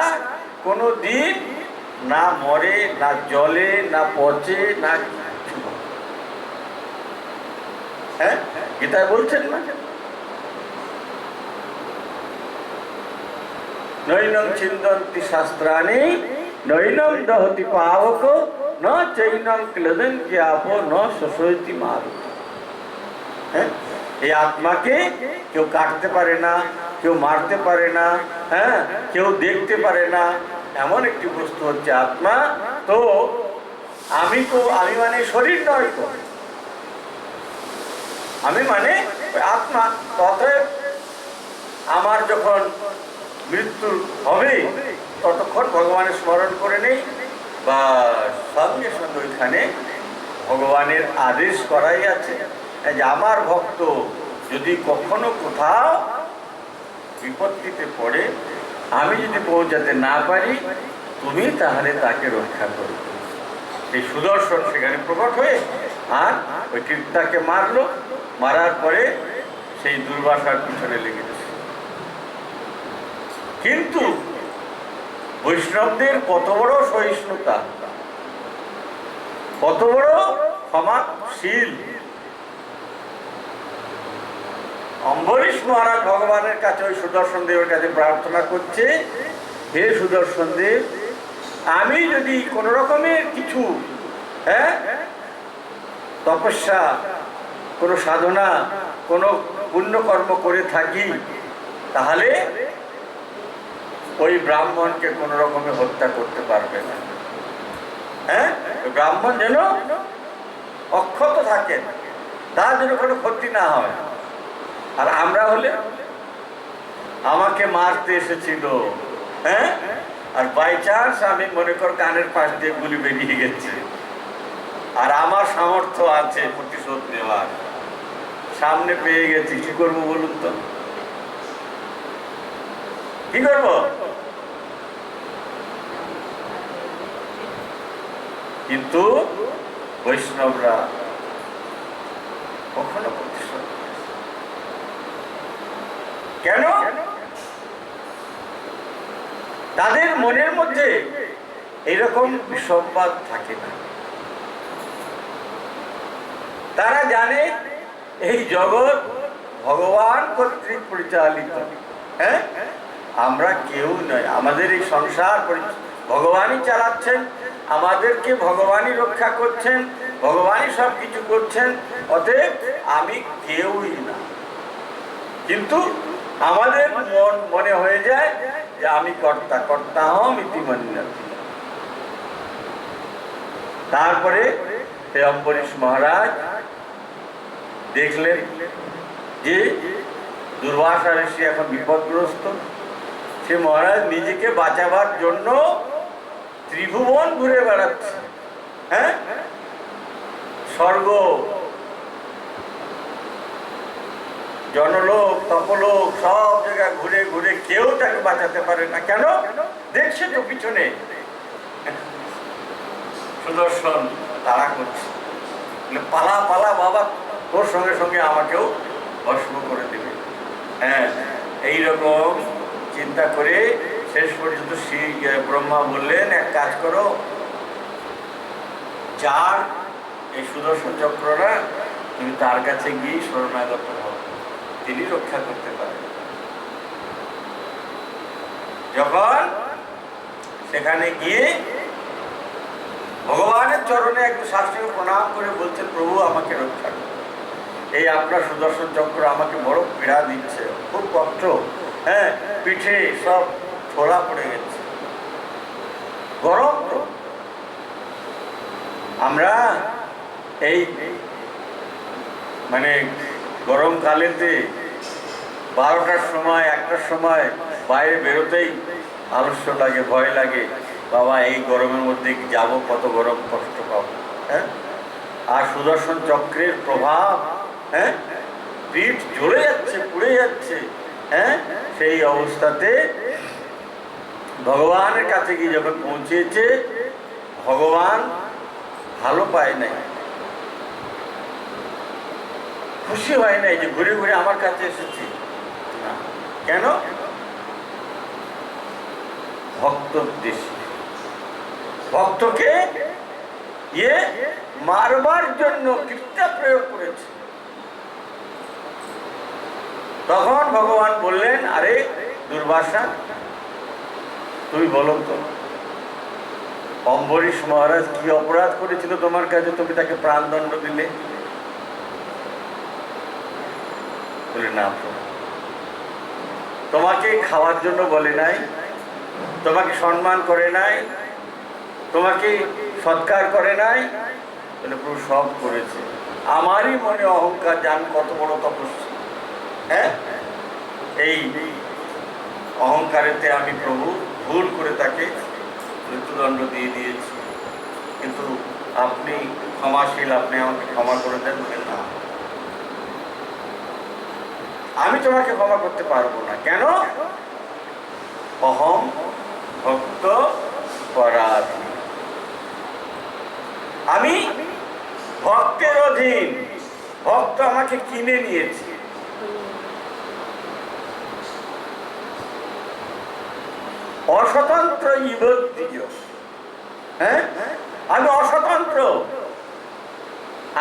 কোনো দিন না মরে, না জলে, না পচে, না কিছু। হ্যাঁ, গীতায় বলছেন না, নৈনং ছিন্দন্তি শাস্ত্রাণি নৈনং দহতি পাবক ন চৈনং ক্লেদন্তি আপো ন শোষয়তি মারুত। হ্যাঁ, এই আত্মাকে কেউ কাটতে পারে না, কেউ মারতে পারে না, হ্যাঁ, কেউ দেখতে পারে না, এমন একটি বস্তু হচ্ছে আত্মা। তো আমি মানে শরীর নয়, তো আমি মানে আত্মা। অতএব আমার যখন মৃত্যু হবে ততক্ষণ ভগবানের স্মরণ করে নেই, বা সঙ্গে সঙ্গে ওইখানে ভগবানের আদেশ করাই আছে যে আমার ভক্ত যদি কখনো কোথাও বিপত্তিতে পড়ে, আমি যদি পৌঁছাতে না পারি, তুমি তাহলে তাকে রক্ষা করবে। এই সুদর্শন সেখানে প্রকট হয়ে আর ওই কীর্তাকে মারলো। মারার পরে সেই দুর্বাসার পিছনে লেগেছে। কিন্তু বৈষ্ণবদের কত বড় সহিষ্ণুতা, কত বড় ক্ষমাশীল! অম্বরীশ মহারাজ ভগবানের কাছে ওই সুদর্শন দেবের কাছে প্রার্থনা করছে, হে সুদর্শন দেব, আমি যদি কোন রকমের কিছু তপস্যা কোনো সাধনা, কোনো পুণ্যকর্ম করে থাকি, তাহলে ওই ব্রাহ্মণকে কোনো রকমে হত্যা করতে পারবে না। হ্যাঁ, ব্রাহ্মণ যেন অক্ষত থাকেন, তার যেন কোনো ক্ষতি না হয়। আর আমরা হলে আমাকে মারতে এসেছিল, হ্যাঁ, আর বাই চান্স আমি মনে কর কানের পাশ দিয়ে গুলি বেরিয়ে গেছে, আর আমার সামর্থ্য আছে প্রতিশোধ নেওয়ার, সামনে পেয়ে গেছি, কি করবো বলুন তো? কি করবো? কিন্তু বৈষ্ণবরা কখনো প্রতিশোধ নেয় না। কেন? তাদের মনের মধ্যে এরকম বিসম্বাদ থাকে না। তারা জানে এই জগৎ ভগবান কর্তৃক পরিচালিত। হ্যাঁ, আমরা কেউ নয়, আমাদের এই সংসার ভগবানই চালাচ্ছেন, আমাদেরকে ভগবানই রক্ষা করছেন, ভগবানই সব কিছু করছেন, অতএব আমি কেউই না। কিন্তু আমাদের মনে হয়ে যায় যে আমি কর্তা, কর্তা হম ইতি মন্যতে। তারপরে অম্বরীশ মহারাজ দেখলেন যে দুর্বাসা ঋষি এখন বিপদগ্রস্ত। সে মহারাজ নিজেকে বাঁচাবার জন্য ত্রিভুবন ঘুরে বেড়াচ্ছে। হ্যাঁ, স্বর্গ, জনলোক, তপলোক সব জায়গায় ঘুরে ঘুরে কেউ তাকে বাঁচাতে পারে না। কেন? দেখছে তো পিছনে সুদর্শন তাড়া করছে, পালা পালা বাবা, তোর সঙ্গে সঙ্গে আমাকেও ভস্ম করে দেবে। হ্যাঁ, এইরকম চিন্তা করে শেষ পর্যন্ত শ্রী ব্রহ্মা বললেন, এক কাজ করো, যার এই সুদর্শন চক্ররা, তুমি তার কাছে গিয়ে শরণাগত হও, তিনি রক্ষা করতে পারেন। যখন সেখানে গিয়ে ভগবানের চরণে একটু শাস্ত্রীয় প্রণাম করে বলছেন, প্রভু আমাকে রক্ষা করুন, এই আপনার সুদর্শন চক্র আমাকে বড় পীড়া দিচ্ছে, খুব কষ্ট, হ্যাঁ, পিঠে সব ছোলা পড়ে গেছে, গরম তো। আমরা এই মানে গরমকালেতে 12টার সময় 1টার সময় বাইরে বেরোতেই আলস্য লাগে, ভয় লাগে, বাবা এই গরমের মধ্যে যাব, কত গরম, কষ্ট পাবো। হ্যাঁ, আর সুদর্শন চক্রের প্রভাব, হ্যাঁ, পিঠ জ্বলে যাচ্ছে, পুড়ে যাচ্ছে। হ্যাঁ, সেই অবস্থাতে ভগবানের কাছে গিয়ে যখন পৌঁছেছে, ভগবান ভালো পায় নাই, খুশি হয় নাই যে ঘুরে ঘুরে আমার কাছে এসেছি। না, কেন? ভক্ত উদ্দেশ্যে, ভক্তকে মারবার জন্য কৃত্যা প্রয়োগ করেছে। তখন ভগবান বললেন, আরে দুর্বাসা, তুমি বলো তো, অম্বরীশ মহারাজ কি অপরাধ করেছিল তোমার কাছে, তুমি তাকে প্রাণদণ্ড দিলে? বলে, না, তোমাকে খাওয়ার জন্য বলে নাই, তোমাকে সম্মান করে নাই, তোমাকে সৎকার করে নাই। বলে, প্রভু সব করেছে, আমারই মনে অহংকার, জান কত বড় তপস্যা। হ্যাঁ, এই অহংকারেতে আমি প্রভু ভুল করে তাকে মৃত্যুদণ্ড দিয়ে দিয়েছি, কিন্তু আপনি ক্ষমাশীল, আপনি আমাকে ক্ষমা করে দেন। বলে, না, আমি তোমাকে ক্ষমা করতে পারবো না। কেন? অহম ভক্ত পরাধীন, আমি ভক্তের অধীন, ভক্ত আমাকে কিনে নিয়েছে। অস্বতন্ত্র ইবদ্ধিজ, হ্যাঁ, আমি অস্বতন্ত্র,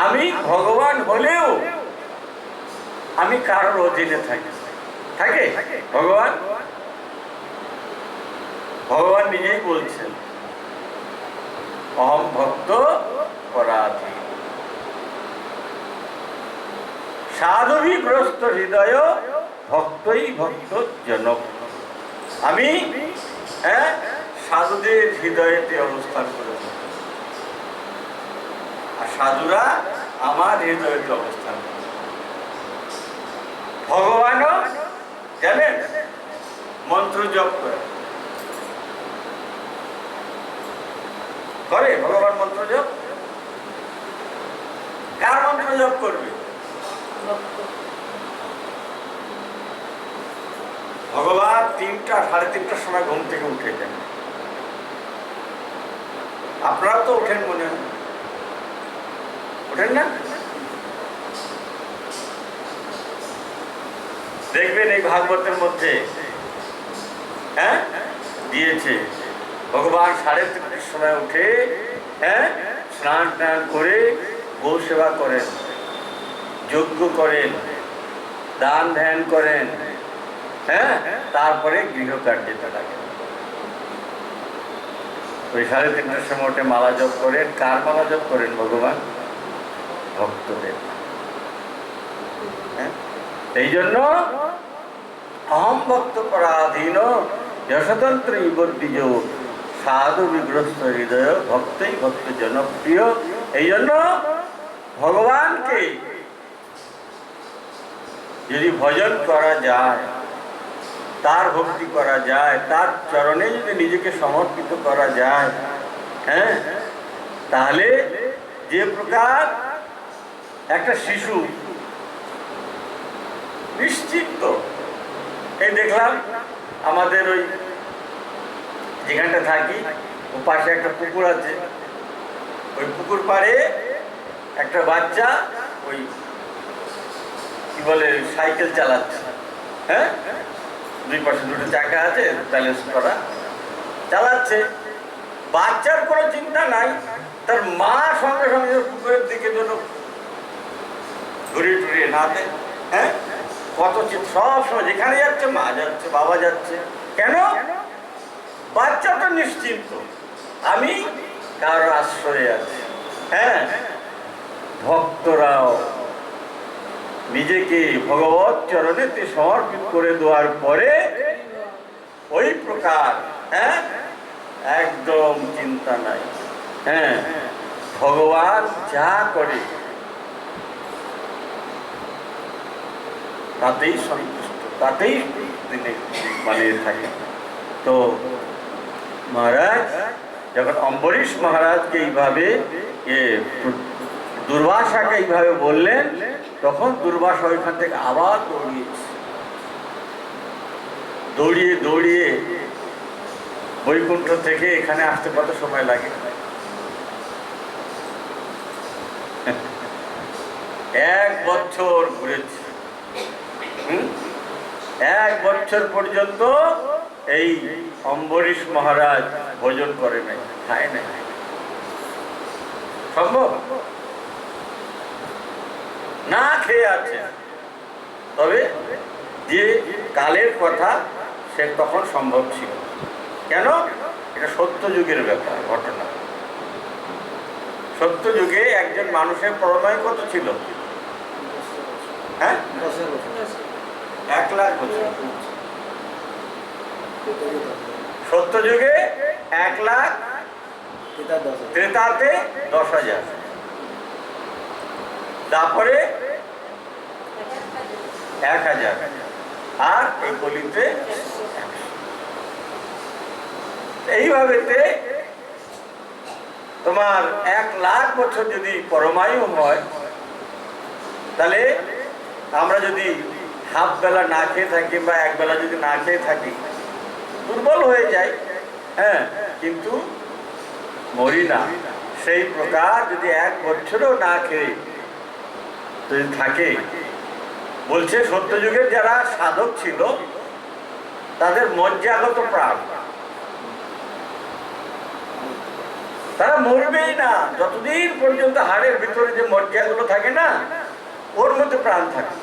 আমি ভগবান হলেও আমি কারোর অধীনে থাকি। থাকে ভগবান, ভগবান নিজেই বলছেন, অহম ভক্ত পরাধীন। সাধুবিগ্রস্ত হৃদয় ভক্তই ভক্ত জনক। আমি সাধুদের হৃদয়েতে অবস্থান করেছি, আর সাধুরা আমার হৃদয়েতে অবস্থান করে। ভগবানও জানেন মন্ত্র জপ করে ভগবান মন্ত্র জপ। কার মন্ত্র জপ করবে? ভগবান 3টা সাড়ে 3টার সময় ঘুম থেকে উঠে যান। আপনারা তো ওঠেন, মনে হয় ওঠেন না? দেখবেন এই ভাগবতের মধ্যে দিয়েছে ভগবান 3:30টার সময় উঠে স্নান টান করে গো সেবা করেন, যজ্ঞ করেন, দান ধ্যান করেন, তারপরে গৃহকার্যে লাগেন। ওই 3:30টার সময় উঠে মালা জপ করেন। কার মালা জপ করেন? ভগবান ভক্তদের। এই জন্য অহম ভক্ত পরাধীন যশতন্ত্র বিবর্তিজ সাধু বিগ্রস্ত হৃদয় ভক্তই ভক্ত জনপ্রিয়। এই জন্য ভগবানকে যদি ভজন করা যায়, তার ভক্তি করা যায়, তার চরণে যদি নিজেকে সমর্পিত করা যায়, তাহলে যে প্রকার একটা শিশু নিশ্চিন্ত, এই দেখলাম আমাদের ওই যেখানটা থাকি ও পাশে একটা পুকুর আছে, ওই পুকুর পাড়ে একটা বাচ্চা ওই কি বলে সাইকেল চালাচ্ছে, দুই পাশে দুটো চাকা আছে, ব্যালেন্স করা, চালাচ্ছে। বাচ্চার কোনো চিন্তা নাই, তার মা সঙ্গে সঙ্গে পুকুরের দিকে যেন ঘুরিয়ে টুরিয়ে না দেয়। কত সব সময় যেখানে যাচ্ছে মা যাচ্ছে, বাবা যাচ্ছে। কেন? বাচ্চা তো নিশ্চিন্ত, আমি কারো আশ্রয়ে আছি। ভক্তরাও নিজেকে ভগবত চরণেতে সমর্পিত করে দেওয়ার পরে ওই প্রকার একদম চিন্তা নাই। ভগবান যা করে তাতেই সন্তুষ্ট, তাতেই তিনি মানিয়ে থাকে। তো মহারাজ যখন অম্বরীশ মহারাজকে এইভাবে দুর্বাসাকে এইভাবে বললেন, তখন দুর্বাসা ওইখান থেকে আবার দৌড়িয়ে দৌড়িয়ে বৈকুণ্ঠ থেকে এখানে আসতে কত সময় লাগে? 1 বছর ঘুরেছে। 1 বছর পর্যন্ত এই অম্বরীশ মহারাজ ভোজন করে নাই, খায় নাই। সম্ভব? না খেয়ে আছে। তবে যে কালের কথা, সে তখন সম্ভব ছিল। কেন? এটা সত্যযুগের ব্যাপার, ঘটনা। সত্যযুগে একজন মানুষের প্রণয় কত ছিল? 1 লাখ বছর। সত্যযুগে 1 লাখ, ত্রেতাতে 10,000, তারপরে 1,000, আর এই কলিতে এইভাবে তোমার 1 লাখ বছর যদি পরমায়ু হয়, তাহলে আমরা যদি হাফ বেলা না খেয়ে থাকি বা 1 বেলা যদি না খেয়ে থাকি, দুর্বল হয়ে যায়, কিন্তু মরি না। সেই প্রকার যদি 1 বছরও না খেয়ে যদি থাকে, বলছে সত্যযুগের যারা সাধক ছিল তাদের মজ্জাগত প্রাণ, তারা মরবেই না যতদিন পর্যন্ত হাড়ের ভিতরে যে মজ্জাগুলো থাকে না, ওর মধ্যে প্রাণ থাকত।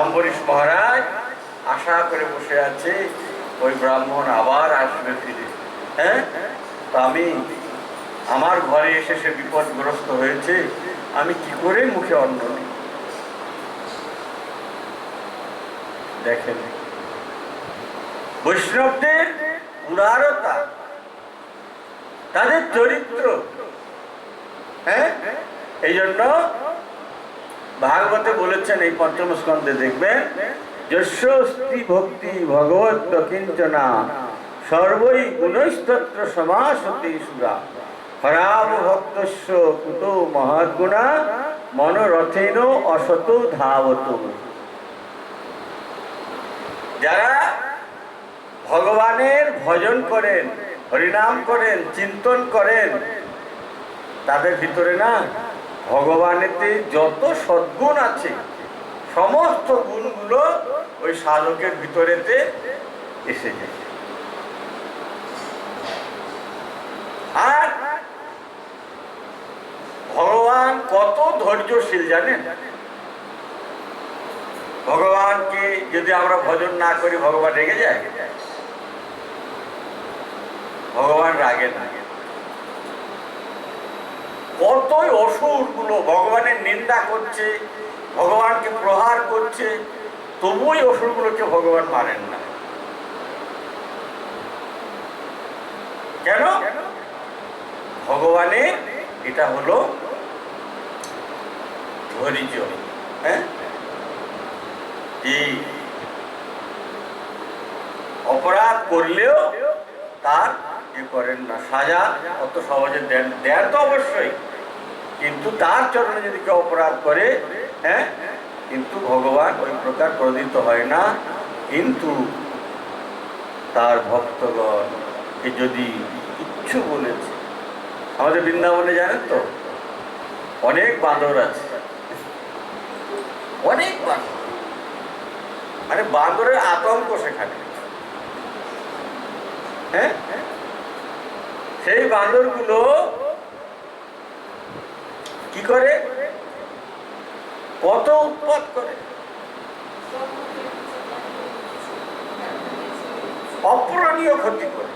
অম্বরীশ মহারাজ আশা করে বসে আছে ওই ব্রাহ্মণ আবার আসবে ফিরে। তো আমি আমার ঘরে এসে সে বিপদগ্রস্ত হয়েছে, আমি কি করে মুখে অন্ন নিই? দেখেন বৈষ্ণবদের উদারতা, তাদের চরিত্র। হ্যাঁ, এই জন্য ভাগবতে বলেছেন, এই পঞ্চম স্কন্ধে দেখবেন, যস্য স্ত্রী ভক্তি ভগবত কিঞ্চনা সর্বই গুণস্তত্র সমাসতে সুরা হরাম ভক্তস্য কুতো মহৎগুণা মনোরথেন অসত ধাবত। যারা ভগবানের ভজন করেন, হরিনাম করেন, চিন্তন করেন, তাদের ভিতরে না ভগবানেতে যত সদ্গুণ আছে সমস্ত গুণগুলো ওই সাধকের ভিতরেতে এসে যায়। আর ভগবান কত ধৈর্যশীল জানেন? ভগবানকে যদি আমরা ভজন না করি ভগবান রেগে যায়? ভগবান রাগে না। কতই অসুরগুলো ভগবানের নিন্দা করছে, ভগবানকে প্রহার করছে, তবুই অসুরগুলোকে ভগবান মারেন না। কেন? ভগবানের এটা হলো ধৈর্য। হ্যাঁ, এই অপরাধ করলেও তার করেন না, সাজা অত সহজে দেন, দেন তো অবশ্যই, কিন্তু তার চরণে যদি কেউ অপরাধ করে, হ্যাঁ, কিন্তু ভগবান ওই প্রকার ক্রোধিত হয় না। কিন্তু তার ভক্তগণ যদি ইচ্ছু বলেছে, আমাদের বৃন্দাবনে জানেন তো অনেক বাঁদর আছে, অনেক বাঁদর, মানে বাঁদরের আতঙ্ক সেখানে। হ্যাঁ, সেই বাঁদরগুলো কি করে, কত উৎপাত করে, অপূরণীয় ক্ষতি করে।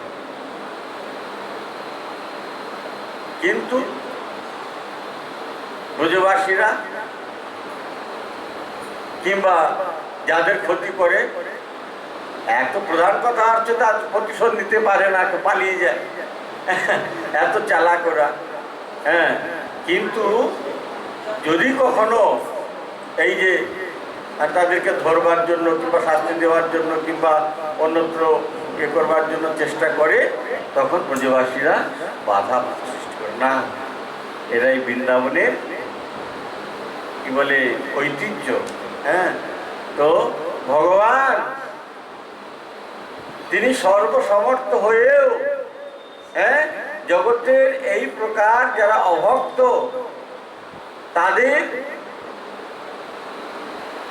কিন্তু ব্রজবাসীরা কিংবা যাদের ক্ষতি করে, এত প্রধান কথা হচ্ছে তার প্রতিশোধ নিতে পারে না, পালিয়ে যায়, এত চালাক ওরা। হ্যাঁ, কিন্তু যদি কখনো এই যে তাদেরকে ধরবার জন্য কিংবা শাস্তি দেওয়ার জন্য কিংবা অন্যত্র ইয়ে করবার জন্য চেষ্টা করে, তখন ব্রজবাসীরা বাধা সৃষ্টি করে না। এরাই বৃন্দাবনের কি বলে ঐতিহ্য। হ্যাঁ, তো ভগবান তিনি সর্বসমর্থ হয়েও, হ্যাঁ, জগতের এই প্রকার যারা অভক্ত তাদের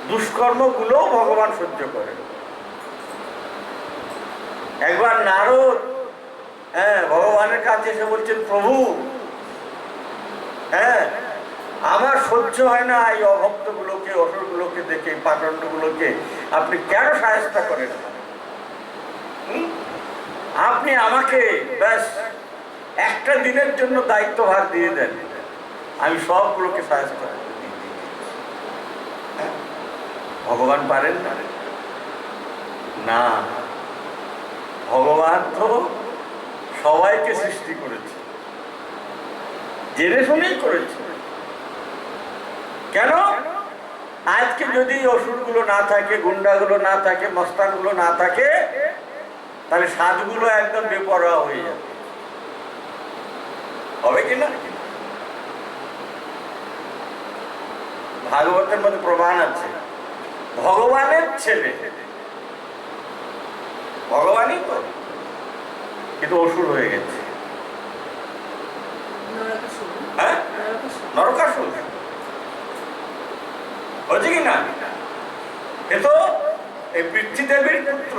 দুষ্কর্মগুলো ভগবান সহ্য করেন। একবার নারদ, হ্যাঁ, ভগবানের কাছে এসে বলছেন, প্রভু, হ্যাঁ, আমার সহ্য হয় না এই অভক্তগুলোকে, অসুরগুলোকে দেখে, পাষণ্ডগুলোকে আপনি কেন সাহায্য করেন? আপনি আমাকে ব্যাস একটা দিনের জন্য দায়িত্বভার দিয়ে দেন, আমি সবগুলোকে সাহায্য করব। ভগবান পারেন না? না, ভগবান তো সবাইকে সৃষ্টি করেছে, জেনে শুনেই করেছে। কেন? আজকে যদি অসুরগুলো না থাকে, গুন্ডাগুলো না থাকে, মস্তানগুলো না থাকে, তাহলে সাধুগুলো একদম বেপরোয়া হয়ে যাবে। হবে কিনা? ভাগবতের মধ্যে প্রমাণ আছে, ভগবানের ছেলে, ভগবানই তো, কিন্তু অসুর হয়ে গেছে। হ্যাঁ, নরকাসুর হচ্ছে কিনা? এ তো এই পৃথ্বীদেবীর পুত্র,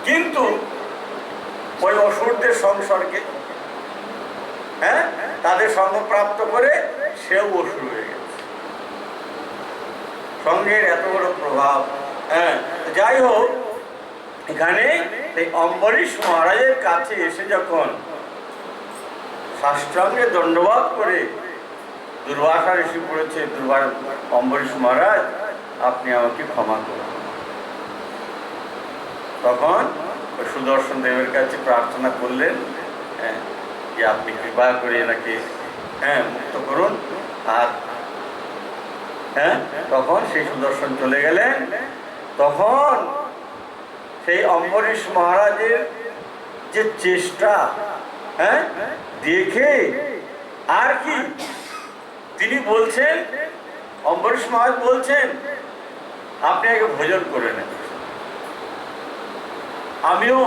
কিন্তু ওই অসুরদের সংসর্গে, হ্যাঁ, তাদের সঙ্গপ্রাপ্ত করে সেও অসুর হয়ে গেছে। সঙ্গের এত বড় প্রভাব। হ্যাঁ, যাই হোক, এখানে এই অম্বরীশ মহারাজের কাছে এসে যখন সাষ্টাঙ্গে দণ্ডবাদ করে দুর্বাসা ঋষি পড়েছে, অম্বরীশ মহারাজ আপনি আমাকে ক্ষমা করুন। তখন সুদর্শন দেবের কাছে প্রার্থনা করলেন, হ্যাঁ, যে আপনি কৃপা করে এনাকে মুক্ত করুন। আর তখন সেই সুদর্শন চলে গেলেন। তখন সেই অম্বরীশ মহারাজের যে চেষ্টা দেখে আর কি তিনি বলছেন, অম্বরীশ মহারাজ বলছেন আপনি আগে ভোজন করে নেন, আমিও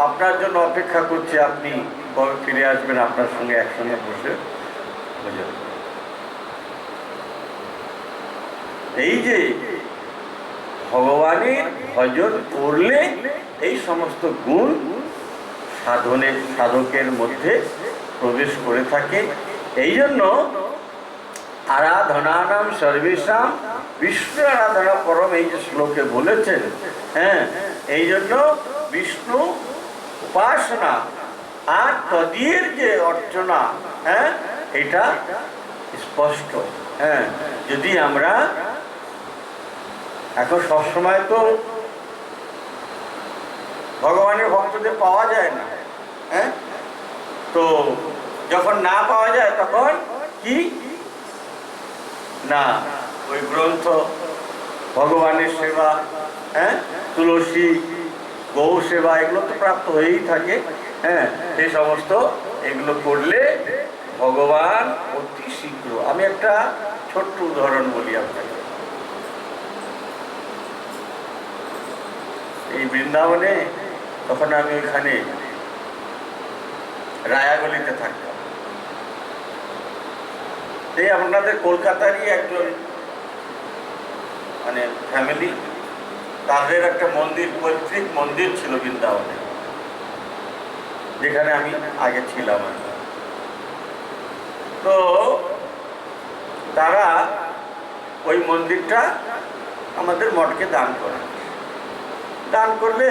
আপনার জন্য অপেক্ষা করছি, আপনি কবে ফিরে আসবেন, আপনার সঙ্গে একসঙ্গে বসে ভোজন। এই যে ভগবানের ভজন করলে এই সমস্ত গুণ সাধকের মধ্যে প্রবেশ করে থাকে। এই জন্য আরাধনানাম সর্বেশাম বিষ্ণু আরাধনা পরম, এই যে শ্লোকে বলেছেন, এই জন্য বিষ্ণু উপাসনা আর তদীয়ের যে অর্চনা, এটা স্পষ্ট। যদি আমরা এখন সবসময় তো ভগবানের ভক্তদের পাওয়া যায় না, তো যখন না পাওয়া যায় তখন কি না ওই গ্রন্থ, ভগবানের সেবা, তুলসী, গৌ সেবা, এগুলো তো প্রাপ্ত হয়েই থাকে। সেই সমস্ত এগুলো করলে ভগবান অতি শীঘ্র। আমি একটা ছোট্ট উদাহরণ বলি আপনাকে। এই বৃন্দাবনে তখন আমি ওইখানে রায়াগলিতে থাকতাম। এই আপনাদের কলকাতারই একজন মানে ফ্যামিলি, তাদের একটা মন্দির, পৈতৃক মন্দির ছিল বৃন্দাবনে, যেখানে আমি আগে ছিলাম। তো তারা ওই মন্দিরটা আমাদের মঠকে দান করে। দান করলে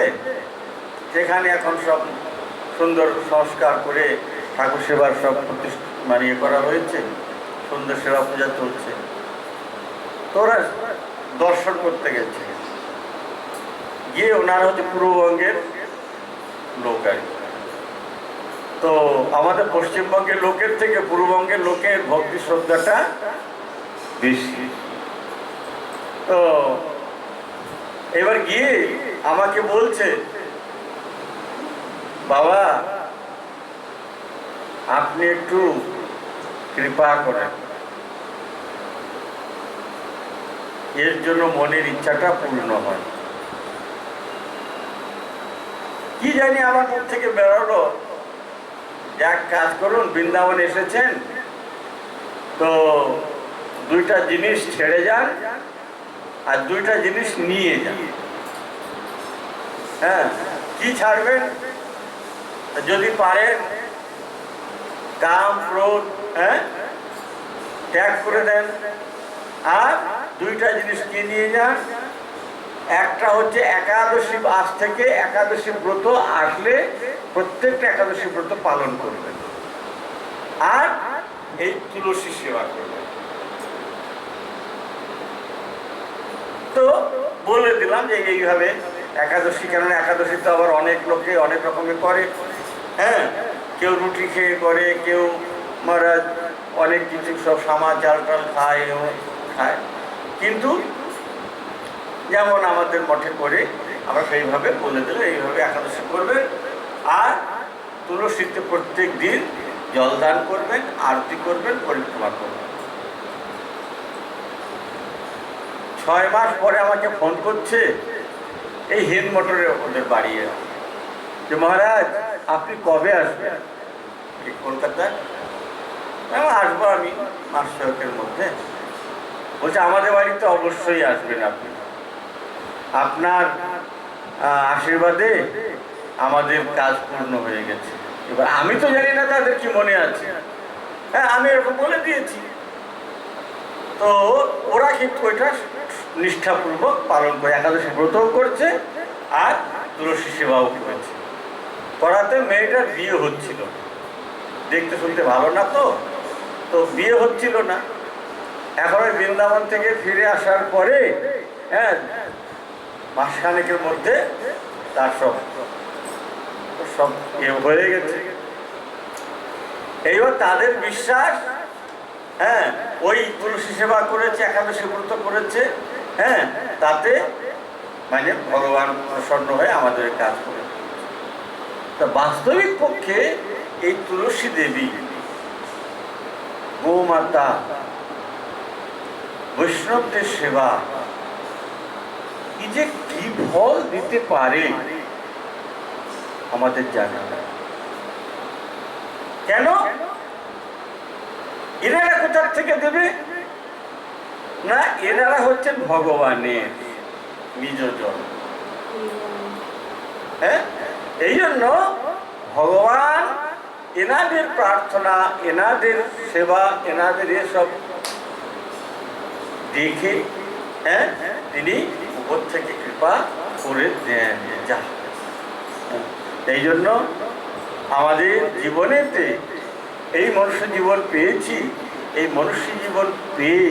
সেখানে এখন সব সুন্দর সংস্কার করে ঠাকুর সেবার সব মানিয়ে করা হয়েছে, সুন্দর সেবা পূজা চলছে। তোরা দর্শন করতে গেছে, গিয়ে ওনারা হচ্ছে পূর্ববঙ্গের লোক আর কি। তো আমাদের পশ্চিমবঙ্গের লোকের থেকে পূর্ববঙ্গের লোকের ভক্তি শ্রদ্ধাটা বেশি। তো এবার গিয়ে আমাকে বলছে, বাবা আপনি একটু কৃপা করেন, এর জন্য মনের ইচ্ছাটা পূর্ণ হয়। কি জানি আমার মুখ থেকে বেরোলো, এক কাজ করুন, বৃন্দাবন এসেছেন তো দুইটা জিনিস ছেড়ে যান আর দুইটা জিনিস নিয়ে যান। কি ছাড়বেন? যদি পারেন কাম ক্রোধ ত্যাগ করে দেন। আর দুইটা জিনিস কি নিয়ে যান? একটা হচ্ছে একাদশী, আজ থেকে একাদশী ব্রত আসলে প্রত্যেকটা একাদশী ব্রত পালন করবেন, আর এই তুলসী সেবা করবেন। তো বলে দিলাম যে এইভাবে একাদশী, কেননা একাদশী তো আবার অনেক লোকে অনেক রকমের করে। কেউ রুটি খেয়ে করে, কেউ মহারাজ অনেক কিছু সব সামা চাল টাল খায়, কিন্তু যেমন আমাদের মঠে করে আমরা সেইভাবে বলে দিলে এইভাবে একাদশী করবেন। আর তুলসীতে প্রত্যেক দিন জলদান করবেন, আরতি করবেন, পরিক্রমা করবেন। 6 মাস পরে আমাকে ফোন করছে এই হিন্দ মোটরে ওদের বাড়ি, যে মহারাজ আপনি কবে আসবেন কলকাতায়? আসবো আমি মাস 6 মধ্যে। বলছে আমাদের বাড়িতে অবশ্যই আসবেন আপনি, আপনার আশীর্বাদে আমাদের কাজ পূর্ণ হয়ে গেছে। এবার আমি তো জানি না তাদের কি মনে আছে, আমি এরকম বলে দিয়েছি। তো ওরা কিন্তু ওইটা নিষ্ঠাপূর্বক পালন করে, একাদশী ব্রতও করছে আর তুলসী সেবাও করেছে। করাতে মেয়েটার বিয়ে হচ্ছিল, দেখতে শুনতে ভালো না, তো তো বিয়ে হচ্ছিল না। এখন ওই বৃন্দাবন থেকে ফিরে আসার পরে হ্যাঁ মাসখানেকের মধ্যে তার সব সব হয়ে গেছে। এইবার তাদের বিশ্বাস, হ্যাঁ ওই তুলসী সেবা করেছে, একাদশী ব্রত করেছে, হ্যাঁ তাতে মানে ভগবান প্রসন্ন হয়ে আমাদের কাজ করে। তা বাস্তবিক পক্ষে এই তুলসী দেবী গোমাতা বৈষ্ণবদের সেবা কি যে কি ফল দিতে পারে আমাদের জানা না। কেন? এনারা কোথা থেকে দেবে না? এনারা হচ্ছেন ভগবানের নিজজন। হ্যাঁ, এই জন্য ভগবান এনাদের প্রার্থনা, এনাদের সেবা, এনাদের এসব দেখে হ্যাঁ তিনি উপর থেকে কৃপা করে দেন। যা এই জন্য আমাদের জীবনেতে এই মনুষ্য জীবন পেয়েছি, এই মনুষ্য জীবন পেয়ে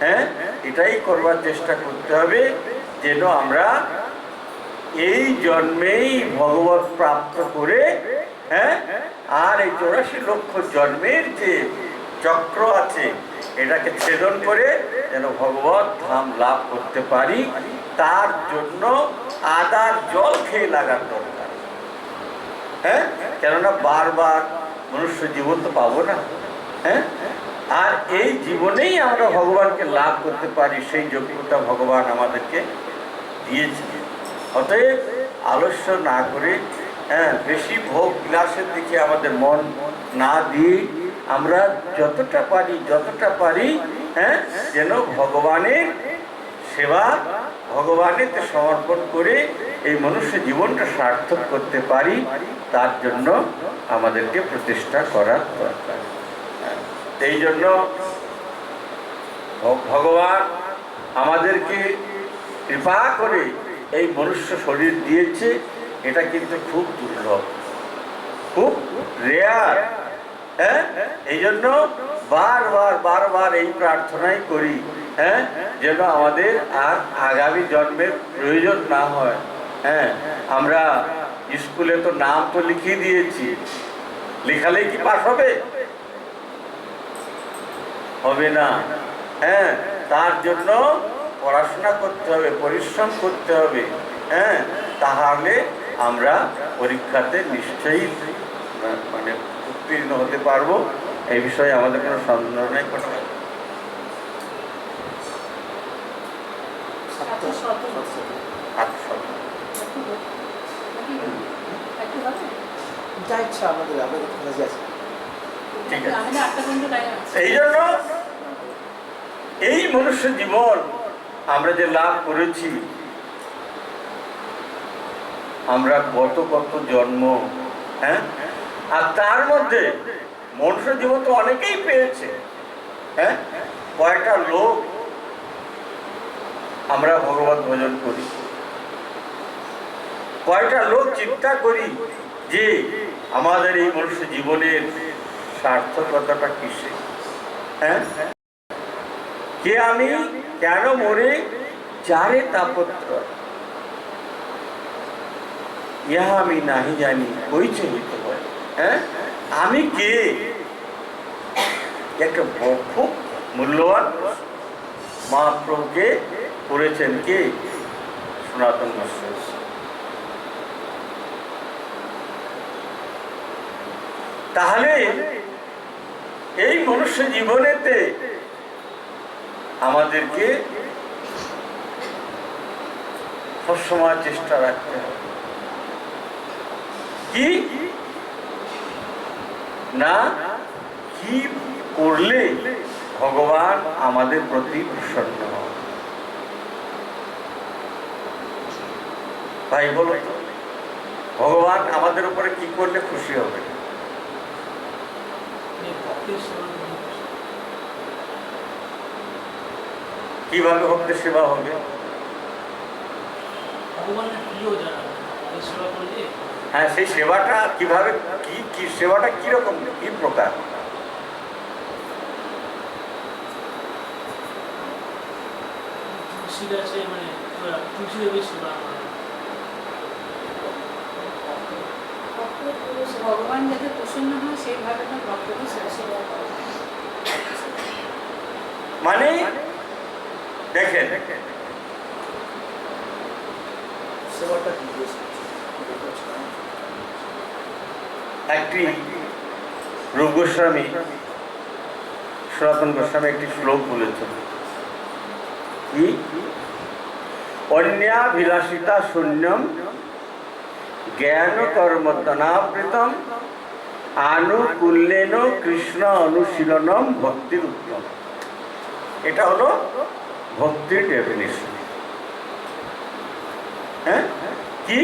হ্যাঁ এটাই করবার চেষ্টা করতে হবে যেন আমরা এই জন্মেই ভগবত প্রাপ্ত করে হ্যাঁ আর এই 84 লক্ষ জন্মের যে চক্র আছে এটাকে ছেদন করে যেন ভগবত ধাম লাভ করতে পারি। তার জন্য আদার জল খেয়ে লাগার দরকার। হ্যাঁ, কেননা বারবার মনুষ্য জীবন তো পাবো না। হ্যাঁ, আর এই জীবনেই আমরা ভগবানকে লাভ করতে পারি, সেই যোগ্যতা ভগবান আমাদেরকে দিয়েছে। অতএব আলস্য না করে হ্যাঁ বেশি ভোগ বিলাসের দিকে আমাদের মন না দিয়ে আমরা যতটা পারি হ্যাঁ যেন ভগবানের সেবা, ভগবানের সমর্পণ করে এই মনুষ্য জীবনটা সার্থক করতে পারি, তার জন্য আমাদেরকে প্রচেষ্টা করা দরকার। এই জন্য ভগবান আমাদেরকে কৃপা করে এই মনুষ্য শরীর দিয়েছে। এটা কিন্তু খুব দুর্লভ, খুব রেয়ার। হ্যাঁ, এই জন্য বারবার এই প্রার্থনাই করি হ্যাঁ যেন আমাদের আর আগামী জন্মের প্রয়োজন না হয়। হ্যাঁ, আমরা স্কুলে তো নাম তো লিখিয়ে দিয়েছি, লেখালেই কি পাস হবে? হবে না। হ্যাঁ, তার জন্য পড়াশোনা করতে হবে, পরিশ্রম করতে হবে। হ্যাঁ, তাহলে আমরা পরীক্ষাতে নিশ্চয়ই মানে উত্তীর্ণ হতে পারবো, এই বিষয়ে আমাদের কোনো সন্দেহ নেই। এই জন্য এই মনুষ্য জীবন আমরা যে লাভ করেছি, আমরা কত জন্ম, হ্যাঁ, আর তার মধ্যে মনুষ্য জীবন তো অনেকেই পেয়েছে। হ্যাঁ, কয়েকটা লোক আমরা ভগবত ভজন করি, কয়টা লোক চিন্তা করি যে আমাদের এই মনুষ্য জীবনের সার্থকতাটা কিসে। হ্যাঁ, কে আমি, কেন মরে, যারে তাপত্র ইহা আমি নাহি জানি কইছে হইতে হয়। হ্যাঁ, আমি কে? একটা খুব মূল্যবান মহাপ্রভুকে করেছেন কে? সনাতন গোস্বামী। তাহলে এই মনুষ্য জীবনেতে আমাদেরকে সবসময় চেষ্টা রাখতে হবে কি না কি করলে ভগবান আমাদের প্রতি প্রসন্ন হয়। ভাই বলো তো, ভগবান আমাদের উপরে কি করলে খুশি হবে? কিভাবে ভক্তের সেবা হবে? ভগবানের প্রিয় যারা সেবা করলে হ্যাঁ, সেই সেবাটা কিভাবে, কি কি সেবাটা কিরকম, কি প্রকার? তুলসী গাছে মানে তুলসী দেবীর সেবা ভগবান যাতে প্রসন্ন হয় সেইভাবে তার ভক্তকে সেবা করে। মানে দেখেন, সেবাটা কি একটি রূপ গোস্বামী, সনাতন গোস্বামী একটি শ্লোক বলেছেন, কি অন্যাভিলাষিতা শূন্যম জ্ঞান কর্মতনাবৃতম আনুকূল্যেন কৃষ্ণ অনুশীলনম ভক্তির উত্তম। এটা হলো ভক্তির ডেফিনিশন। হ্যাঁ, কি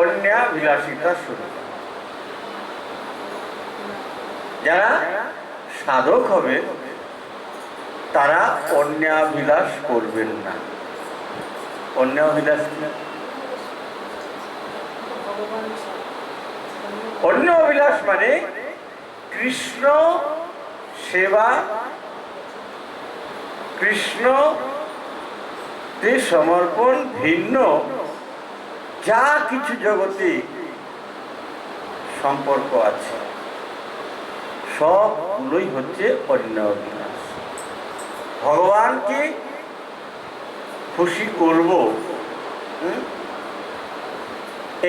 অন্যাভিলাষিতা শূন্য, যারা সাধক হবে তারা অন্যাভিলাষ করবেন না। অন্যাভিলাষ কি? ভগবান অন্য অভিলাষ মানে কৃষ্ণ সেবা, কৃষ্ণ তে সমর্পণ ভিন্ন যা কিছু জগতে সম্পর্ক আছে সবগুলোই হচ্ছে অন্য অভিলাষ। ভগবানকে খুশি করব,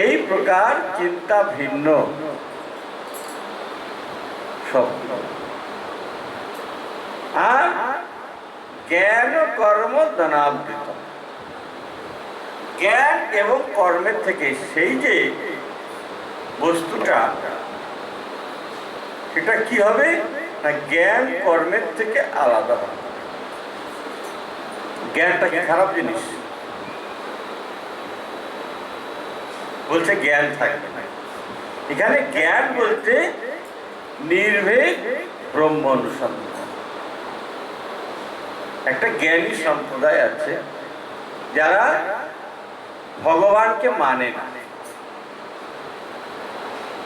এই প্রকার চিন্তা ভিন্ন সব। আর জ্ঞান কর্ম ধনাবৃত, জ্ঞান এবং কর্মের থেকে সেই যে বস্তুটা, সেটা কি হবে না, জ্ঞান কর্মের থেকে আলাদা হবে। জ্ঞানটা কি খারাপ জিনিস? বলছে জ্ঞান থাকবে না। এখানে জ্ঞান বলতে নির্ভেদ ব্রহ্ম অনুসন্ধান। একটা জ্ঞানী সম্প্রদায় আছে যারা ভগবানকে মানে না,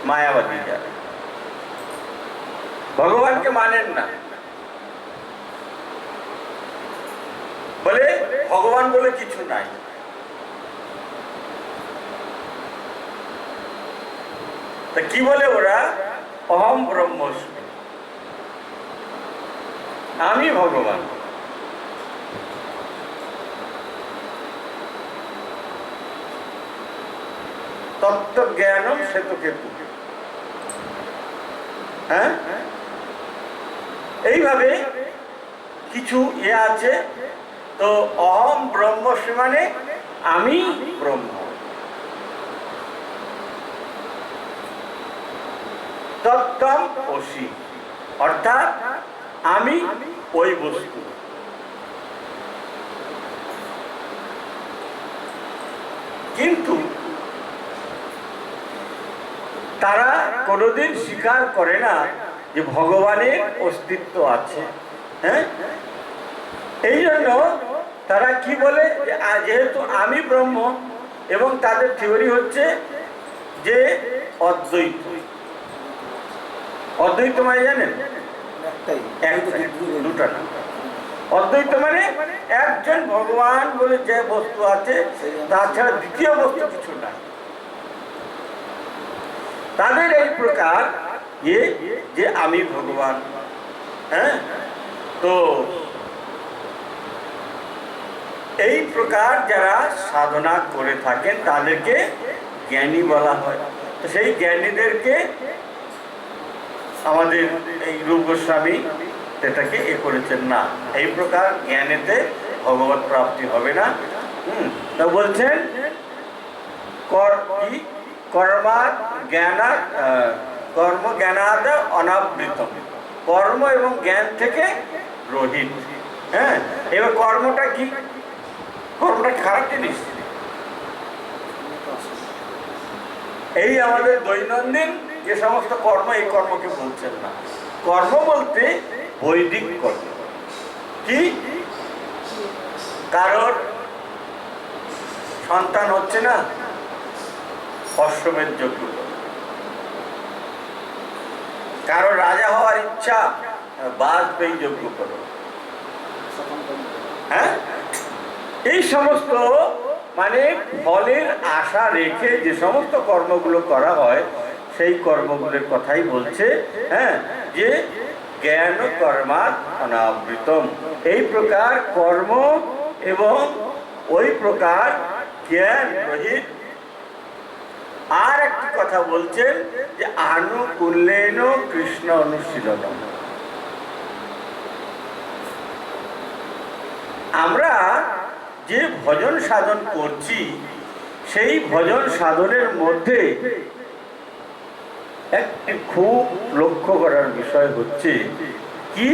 মায়াবাদী যারা ভগবানকে মানেন না, বলে ভগবান বলে কিছু নাই। তা কি বলে ওরা? অহম ব্রহ্মস্মি, আমি ভগবান। তত্ত্ব জ্ঞানম শ্বেতকেতু। হ্যাঁ, এইভাবে কিছু আছে। তো অহম ব্রহ্মস্মি মানে আমি ব্রহ্ম। তত্ত্বম অসি অর্থাৎ আমি ওই বস্তু। কিন্তু তারা কোনোদিন স্বীকার করে না যে ভগবানের অস্তিত্ব আছে। হ্যাঁ, এই জন্য তারা কি বলে, যেহেতু আমি ব্রহ্ম, এবং তাদের থিওরি হচ্ছে যে অদ্বৈত। অদ্বৈত মানে জানেন? দুটা না। অদ্বৈত মানে একজন ভগবান বলে যে বস্তু আছে, তাছাড়া দ্বিতীয় বস্তু কিছু নাই। তাদের এই প্রকার যে আমি ভগবান। হ্যাঁ, তো এই প্রকার যারা সাধনা করে থাকেন তাদেরকে জ্ঞানী বলা হয়। তো সেই জ্ঞানীদেরকে আমাদের এই রূপ গোস্বামী সেটাকে করেছেন না, এই প্রকার জ্ঞানেতে ভগবত প্রাপ্তি হবে না। তা বলছেন কর্ম জ্ঞানাদ অনাবৃত, কর্ম এবং জ্ঞান থেকে রহিত। হ্যাঁ, এবার কর্মটা কি? কর্মটা খারাপ জিনিস? এই আমাদের দৈনন্দিন যে সমস্ত কর্ম, এই কর্মকে বলছেন না। কর্ম বলতে বৈদিক কর্ম। কি? কারোর সন্তান হচ্ছে না, অশ্বমেধ যজ্ঞ করো। কারো রাজা হওয়ার ইচ্ছা, বাজপেয়ী যজ্ঞ করো। হ্যাঁ, এই সমস্ত মানে ফলের আশা রেখে যে সমস্ত কর্মগুলো করা হয় সেই কর্মগুলোর কথাই বলছে। হ্যাঁ, যে জ্ঞান কর্মাৎ অনাবৃতম, এই প্রকার কর্ম এবং ওই প্রকার জ্ঞান রহিত। আর একটি কথা বলছেন যে আনুকূল্যেন কৃষ্ণ অনুশীলনম। আমরা যে ভজন সাধন করছি সেই ভজন সাধনের মধ্যে একটি খুব লক্ষ্য করার বিষয় হচ্ছে কি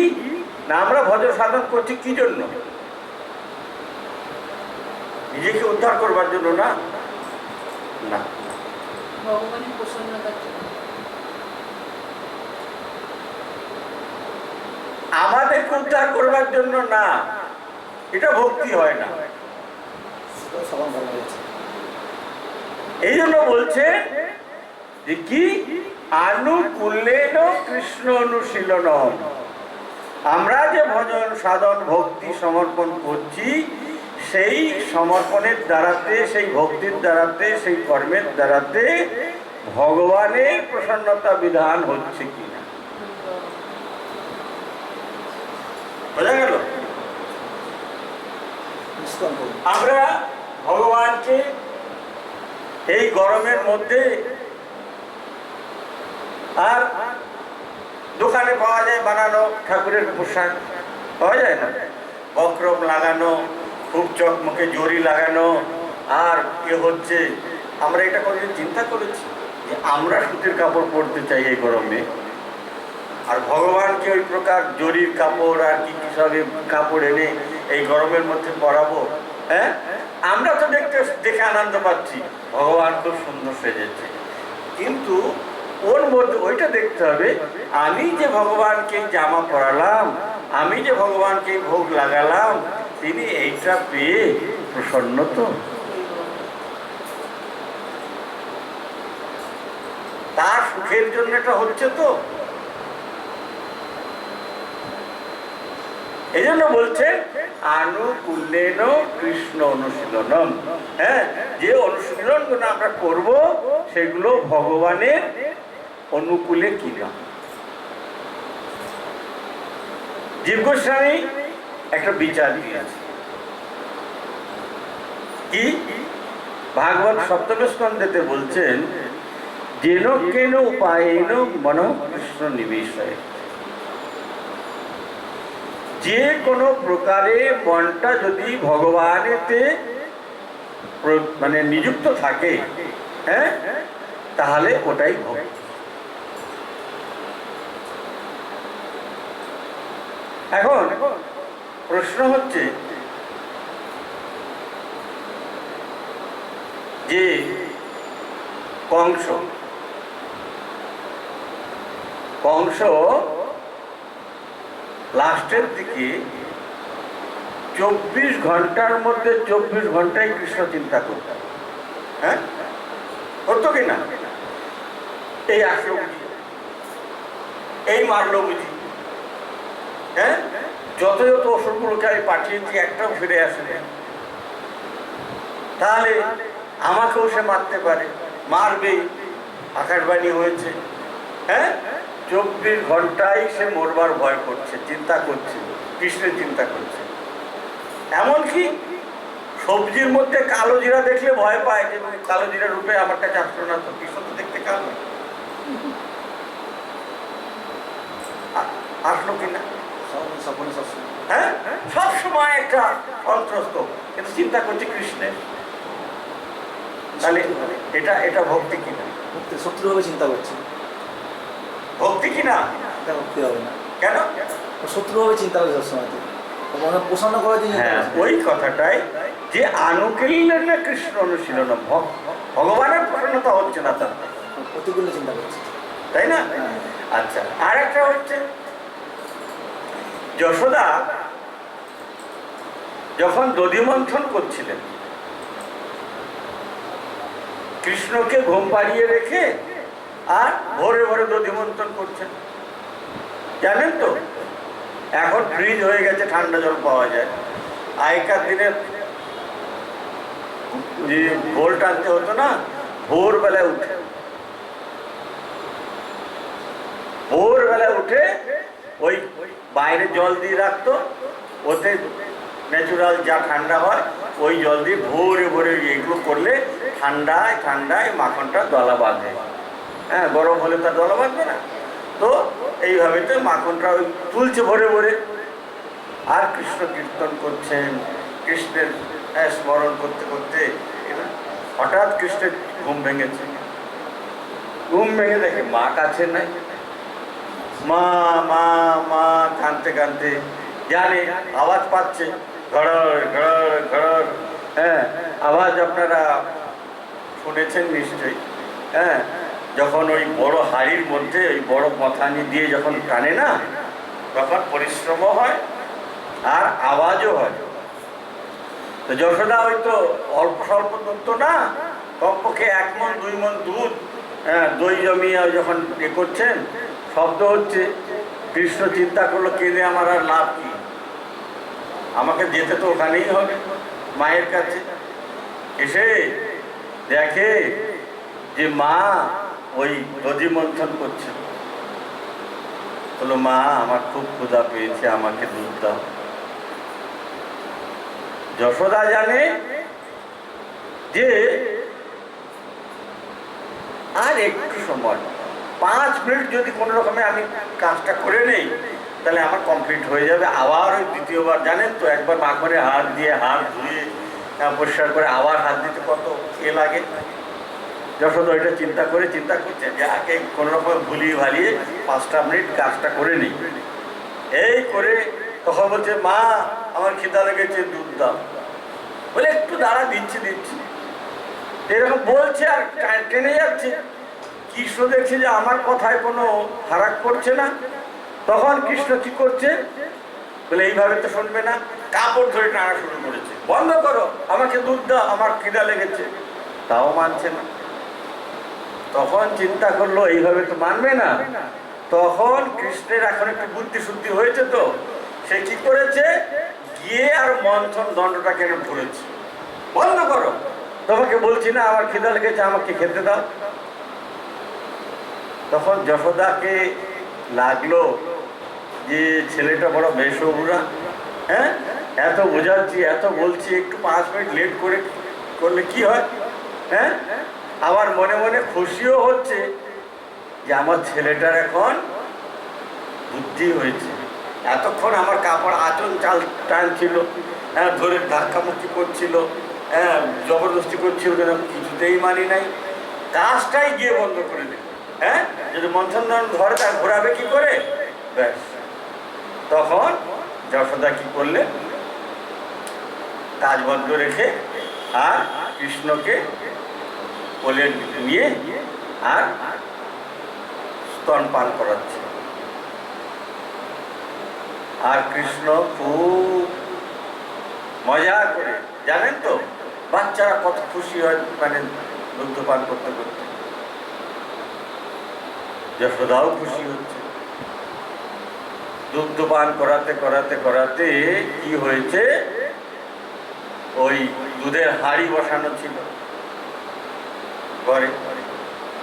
না, আমরা ভজন সাধন করছি কি জন্য? নিজেকে উদ্ধার করবার জন্য না, না, ভগবানের প্রসন্নতার জন্য। আমাদেরকে উদ্ধার করবার জন্য না, এটা ভক্তি হয় না। এই জন্য বলছে যে কি আনুকূল্যেন কৃষ্ণ অনুশীলনম, আমরা যে ভজন সাধন ভক্তি সমর্পণ করছি সেই সমর্পণের দ্বারাতে, সেই ভক্তির দ্বারাতে, সেই কর্মের দ্বারাতে ভগবানের প্রসন্নতা বিধান হচ্ছে কিনা বোঝা গেল? আমরা ভগবানকে এই গরমের মধ্যে, আর দোকানে পাওয়া যায় বানানো ঠাকুরের পোশাক, পাওয়া যায় না? বক্রম লাগানো, খুব চকমকে জরি লাগানো, আর কে হচ্ছে, আমরা এটা কোনদিন চিন্তা করেছি যে আমরা সুতির কাপড় পরতে চাই এই গরমে, আর ভগবানকে ওই প্রকার জরির কাপড় আর কি কি সব কাপড় এনে এই গরমের মধ্যে পরাবো? হ্যাঁ, আমরা তো দেখে আনন্দ পাচ্ছি, ভগবান খুব সুন্দর সেজেছে, কিন্তু ওর মধ্যে ওইটা দেখতে হবে আমি যে ভগবানকে জামা পরালাম, আমি যে ভগবানকে ভোগ লাগালাম, তিনি এইটা পেয়ে প্রসন্ন তো? তার সুখের জন্য এটা হচ্ছে তো? এই জন্য বলছে আনুকূল্যেন কৃষ্ণ অনুশীলনম। হ্যাঁ, যে অনুশীলনগুলো আমরা করব সেগুলো ভগবানের অনুকূলে কিনা। জীব গোস্বামী একটা বিচার দিয়েছে কি, ভাগবত সপ্তম স্কন্ধেতে বলছেন যেন কেন উপায়েন মন কৃষ্ণ নিবেশয়, যে কোনো প্রকারে মনটা যদি ভগবানেতে মানে নিযুক্ত থাকে, হ্যাঁ, তাহলে ওটাই ভক্তি। এখন প্রশ্ন হচ্ছে যে কংস লাস্টের দিকে 24 ঘন্টার মধ্যে 24 ঘন্টায় কৃষ্ণ চিন্তা করতেন। হ্যাঁ, করতো কিনা? এই আসলো বুঝি, এই মারলো বুঝি, হ্যাঁ, যত যত অসুরগুলোকে আমি পাঠিয়েছি একটাও ফিরে আসে, তাহলে আমাকেও সে মারতে পারে, মারবেই, আকাশবাণী হয়েছে। হ্যাঁ, 24 ঘন্টায় সে মরবার ভয় করছে, চিন্তা করছে, কৃষ্ণের চিন্তা করছে। এমনকি সবজির মধ্যে কালো জিরা দেখলে ভয় পায়, যে কালো জিরা রূপে আমার কাছে আসলো না তো, কৃষ্ণ তো দেখতে কালো, আসলো কিনা? হ্যাঁ, সবসময় একটা সন্ত্রস্ত, কিন্তু চিন্তা করছে কৃষ্ণের। তাহলে এটা ভক্তি কিনা? শত্রুভাবে চিন্তা করছে, ভক্তি কিনা? ভক্তি হবে না। কেন? শত্রুভাবে চিন্তা করে সবসময় মনে প্রসন্ন করার জন্য। হ্যাঁ, ওই কথাটাই যে আনুকূল্যেন কৃষ্ণ অনুশীলনম, ভগবানের প্রসন্নতা হচ্ছে না, তার প্রতিকূলে চিন্তা করছে, তাই না? আচ্ছা, আর একটা হচ্ছে যশোদা যখন দধি মন্থন করছিলেন, কৃষ্ণকে ঘুম পাড়িয়ে রেখে আর ভোরে ভোরে দধিমন্থন করছেন। জানেন তো এখন ফ্রিজ হয়ে গেছে, ঠান্ডা জল পাওয়া যায়। আগেকার দিনে যে ভোল টানতে হতো না, ভোরবেলায় উঠে ওই বাইরে জল দিয়ে রাখতো, ওতে ন্যাচুরাল যা ঠান্ডা হয় ওই জল দিয়ে ভোরে ভোরে এগুলো করলে ঠান্ডায় ঠান্ডায় মাখনটা দলা বাঁধে। হ্যাঁ, গরম হলে তার দলা বাঁধবে না। তো এইভাবে তো মাখনটা ওই তুলছে ভোরে ভোরে, আর কৃষ্ণ কীর্তন করছেন, কৃষ্ণের স্মরণ করতে করতে হঠাৎ কৃষ্ণের ঘুম ভেঙেছে। ঘুম ভেঙে দেখে মা কাছে নাই। মা মা মা কাঁদতে কাঁদতে জানে আওয়াজ পাচ্ছে, ঘড়র ঘড়র ঘড়র। হ্যাঁ, আওয়াজ আপনারা শুনেছেন নিশ্চয়ই। হ্যাঁ, যখন ওই বড় হাড়ির মধ্যে ওই বড় মথানি দিয়ে যখন টানে না, তখন পরিশ্রমও হয় আর আওয়াজও হয়। তো যশোদা ওই তো অল্প স্বল্প দুধ তো না, কমপক্ষে 1 মণ 2 মণ দুধ, দই জমিয়ে যখন করছেন, শব্দ হচ্ছে। কৃষ্ণ চিন্তা করলো, কেঁদে আমার আর লাভ কি, আমাকে যেতে তো ওখানেই হবে মায়ের কাছে। এসে দেখে যে মা ওই দধি মন্থন করছে। বললো, মা আমার খুব ক্ষুধা পেয়েছে, আমাকে দুধ দাও। যশোদা জানে যে আর একটু সময়, 5 মিনিট যদি কোনো রকমে আমি কাজটা করে নেই, তাহলে আমার কমপ্লিট হয়ে যাবে। আবার ওই দ্বিতীয়বার, জানেন তো, একবার মাখনে হাত দিয়ে হাত ধুয়ে পরিষ্কার করে আবার হাত দিতে কত লাগে। যশোদা ওইটা চিন্তা করছে যে আগে কোনো রকম ভুলিয়ে ভালিয়ে 5টা মিনিট কাজটা করে নিই। এই করে তখন বলছে, মা আমার খিদা লেগেছে, দুধ দাও। বলে, একটু দাঁড়া, দিচ্ছি। এরকম বলছে আর টেনে যাচ্ছে। কৃষ্ণ দেখছে যে আমার কথায় কোনো ফারাক পড়ছে না। তখন কৃষ্ণ কি করছে, বলে এইভাবে তো শুনবে না, কাপড় ধরে টানা শুরু করেছে, বন্ধ করো, আমাকে দুধ দাও, আমার খিদা লেগেছে। তাও মানছে না। তখন চিন্তা করলো এইভাবে তো মানবে না। তখন কৃষ্ণের এখন একটু বুদ্ধি শুদ্ধি হয়েছে, তো সে কি করেছে, গিয়ে আর মন্থন দণ্ডটা কেন ধরেছে, বন্ধ করো, তোমাকে বলছি না আমার খিদা লেগেছে, আমাকে খেতে দাও। তখন যশোদাকে লাগলো যে ছেলেটা বড় বেসুরা, হ্যাঁ, এত বোঝাচ্ছি, এত বলছি, একটু 5 মিনিট লেট করলে কি হয়। হ্যাঁ, আবার মনে মনে খুশিও হচ্ছে যে আমার ছেলেটার এখন বুদ্ধি হয়েছে। এতক্ষণ আমার কাপড় আঁচল টানছিল, হ্যাঁ, ধরে ধাক্কামুক্কি করছিল, হ্যাঁ, জবরদস্তি করছিল, কিছুতেই মানি নাই। কাজটাই গিয়ে বন্ধ করে দিল। হ্যাঁ, যদি মন্থন ধরে তার ঘোরাবে কি করে, ব্যাস। তখন যশোদা কি করলেন, কাজ বন্ধ রেখে আর কৃষ্ণকে কোলে নিয়ে আর স্তনপান করাচ্ছে। আর কৃষ্ণ খুব মজা করে, জানেন তো বাচ্চারা কত খুশি হয় মানে দুগ্ধপান করতে করতে। যশোদাও খুশি হচ্ছে। দুগ্ধপান করাতে করাতে করাতে কি হয়েছে, ওই দুধের হাঁড়ি বসানো ছিল ঘরে,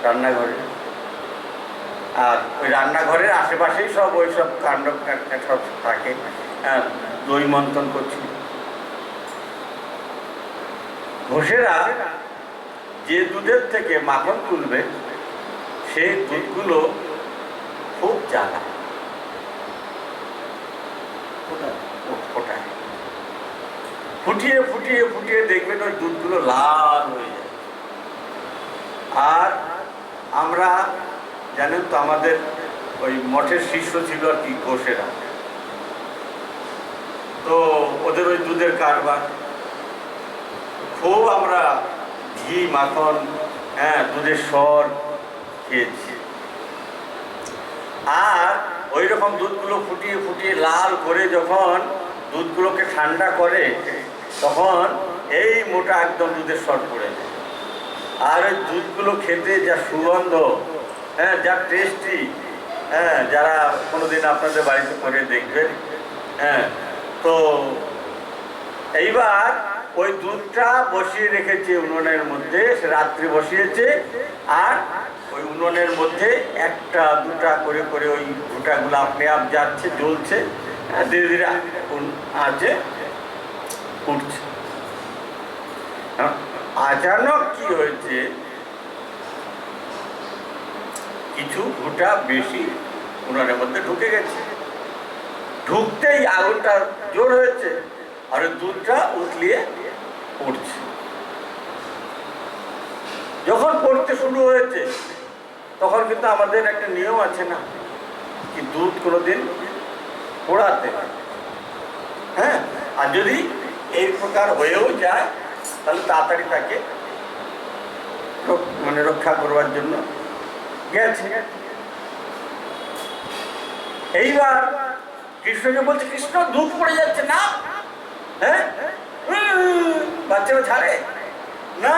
রান্নাঘরে। আর ওই রান্নাঘরের আশেপাশেই সব ওই সব কাণ্ড সব থাকে, দই মন্থন করছিল। ঘোষেরা যে দুধের থেকে মাখন তুলবে, সেই দুধগুলো খুব জ্বালা, ফোটায়, ফুটিয়ে ফুটিয়ে ফুটিয়ে দেখবেন ওই দুধগুলো লাল হয়ে যায়। আর আমরা, জানেন তো, আমাদের ওই মঠের শিষ্য ছিল আর কি ঘোষেরা, তো ওদের ওই দুধের কারবার খুব আমরা ঘি মাখন, হ্যাঁ, দুধের সর খেয়েছি। আর ওই রকম দুধগুলো ফুটিয়ে ফুটিয়ে লাল করে যখন দুধগুলোকে ঠান্ডা করে, তখন এই মোটা একদম দুধের সর পড়ে যায়। আর ওই দুধগুলো খেতে যা সুগন্ধ, হ্যাঁ, যা টেস্টি, হ্যাঁ, যারা কোনোদিন আপনাদের বাড়িতে করে দেখবেন। হ্যাঁ, তো এইবার ওই দুধটা বসিয়ে রেখেছে উনুনের মধ্যে, সে রাত্রি বসিয়েছে, আর ওই উনুনের মধ্যে একটা দুটা করে করে ওই ঘুটাগুলো আপনি আপ যাচ্ছে, জ্বলছে, ধীরে ধীরে আছে উঠছে। আচানক কি হয়েছে, কিছু ঘুটা বেশি উনুনের মধ্যে ঢুকে গেছে। ঢুকতেই আগুনটা জোর হয়েছে, আর দুধটা উতলিয়ে পড়ছে। যখন পড়তে শুরু হয়েছে তখন কিন্তু আমাদের একটা নিয়ম আছে না, কি দুধ কোনোদিন পোড়াতে, হ্যাঁ, আর যদি এই প্রকার হয়েও যায় তাহলে তাড়াতাড়ি তাকে মানে রক্ষা করবার জন্য গেছে। এইবার কৃষ্ণকে বলছে, কৃষ্ণ দুধ পড়ে যাচ্ছে না, হ্যাঁ, বাচ্চারা ছাড়ে না।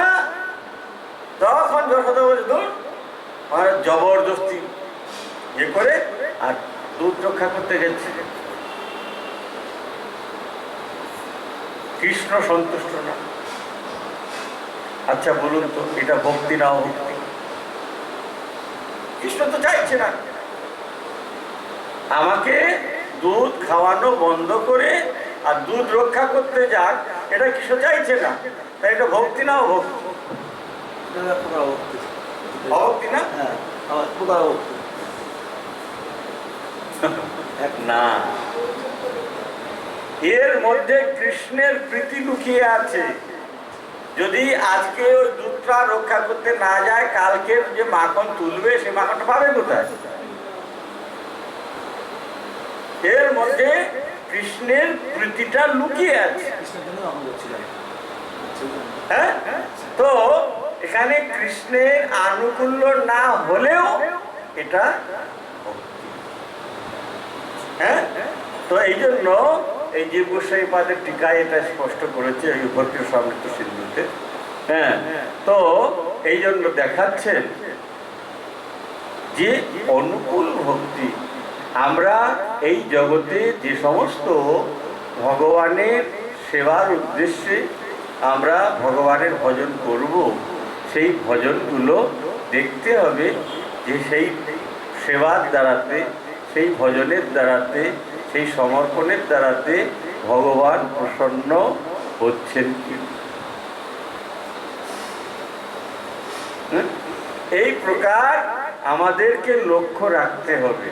তখন যশোদা বলছে, দুধ জবরদস্তি ইয়ে করে আর দুধ রক্ষা করতে গেছে। কৃষ্ণ সন্তুষ্ট না। আচ্ছা বলুন তো, এটা ভক্তি না অভক্তি? কৃষ্ণ তো চাইছে না আমাকে দুধ খাওয়ানো বন্ধ করে আর দুধ রক্ষা করতে যাক, এটা কৃষ্ণ চাইছে না। তাই এটা ভক্তি না অভক্তি? অভক্তি না? না, এর মধ্যে কৃষ্ণের প্রীতি লুকিয়ে আছে। যদি আজকে ওই দুধটা রক্ষা করতে না যায়, কালকে যে মাখন তুলবে সে মাখনটা পাবে কোথায়? এর মধ্যে কৃষ্ণের প্রীতিটা লুকিয়ে আছে। হ্যাঁ, তো এখানে কৃষ্ণের আনুকূল্য না হলেও এটা ভক্তি। হ্যাঁ, তো এই জন্য এই যে গোসাইপাদের টিকায় এটা স্পষ্ট করেছে ওই ভক্তির সমৃদ্ধ সিন্ধুতে। হ্যাঁ, তো এই জন্য দেখাচ্ছে যে অনুকূল ভক্তি, আমরা এই জগতে যে সমস্ত ভগবানের সেবার উদ্দেশ্যে আমরা ভগবানের ভজন করব, সেই ভজনগুলো দেখতে হবে যে সেই সেবার দ্বারাতে, সেই ভজনের দ্বারাতে, সেই সমর্পণের দ্বারাতে ভগবান প্রসন্ন হচ্ছেন কি। এই প্রকার আমাদেরকে লক্ষ্য রাখতে হবে।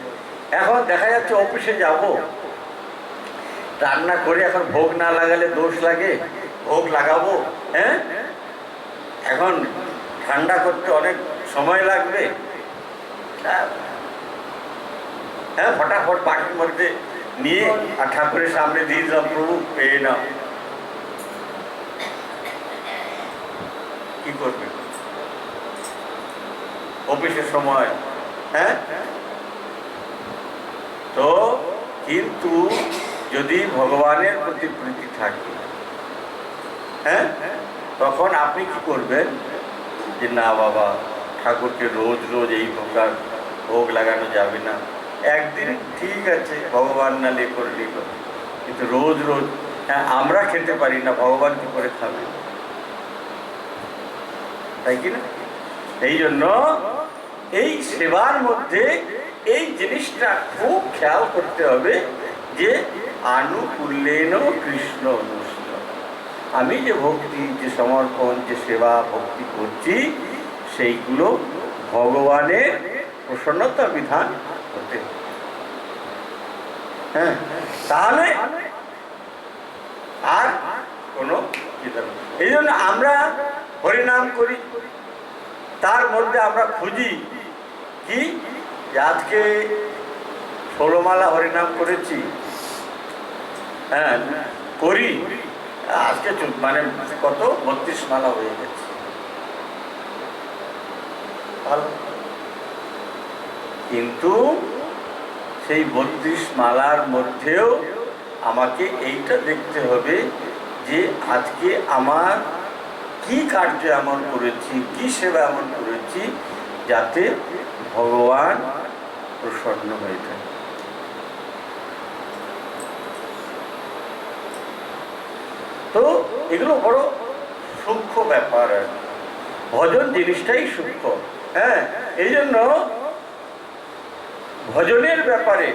এখন দেখা যাচ্ছে অফিসে যাব, রান্না করে এখন ভোগ না লাগালে দোষ লাগে, ভোগ লাগাবো, হ্যাঁ, এখন ঠান্ডা করতে অনেক সময় লাগবে, হ্যাঁ, ফটাফট বাটির মধ্যে নিয়ে আর ঠাকুরের সামনে দিয়ে দিলাম, প্রভু পেয়ে নাও। কি করবে অফিসের সময়? হ্যাঁ, তো কিন্তু যদি ভগবানের প্রতি প্রীতি থাকে, হ্যাঁ, তখন আপনি কি করবেন যে না বাবা, ঠাকুরকে রোজ রোজ এই প্রকার ভোগ লাগানো যাবে না, একদিন ঠিক আছে ভগবান না লে করলে, কিন্তু রোজ রোজ, হ্যাঁ, আমরা খেতে পারি না, ভগবান কি করে খাবে? তাই কি না? এই জন্য এই সেবার মধ্যে এই জিনিসটা খুব খেয়াল করতে হবে যে আনুকূল্যেন কৃষ্ণ অনুষ্ঠ, আমি যে ভক্তি, যে সমর্পণ, যে সেবা ভক্তি করছি, সেইগুলো ভগবানের প্রসন্নতা বিধান হতে, হ্যাঁ, তাহলে আর কোনো এই জন্য আমরা হরিনাম করি, তার মধ্যে আমরা খুঁজি কি আজকে 16 মালা হরিনাম করেছি, হ্যাঁ, করি, আজকে মানে কত 32 মালা হয়ে গেছে, ভালো। কিন্তু সেই 32 মালার মধ্যেও আমাকে এইটা দেখতে হবে যে আজকে আমার কি কার্য এমন করেছি, কি সেবা এমন করেছি যাতে ভগবান প্রসন্ন হয়ে থাকে। তো এগুলো বড় সূক্ষ্ম ব্যাপার আর কি। ভজন জিনিসটাই সূক্ষ্ম। হ্যাঁ, এই জন্য ভজনের ব্যাপারে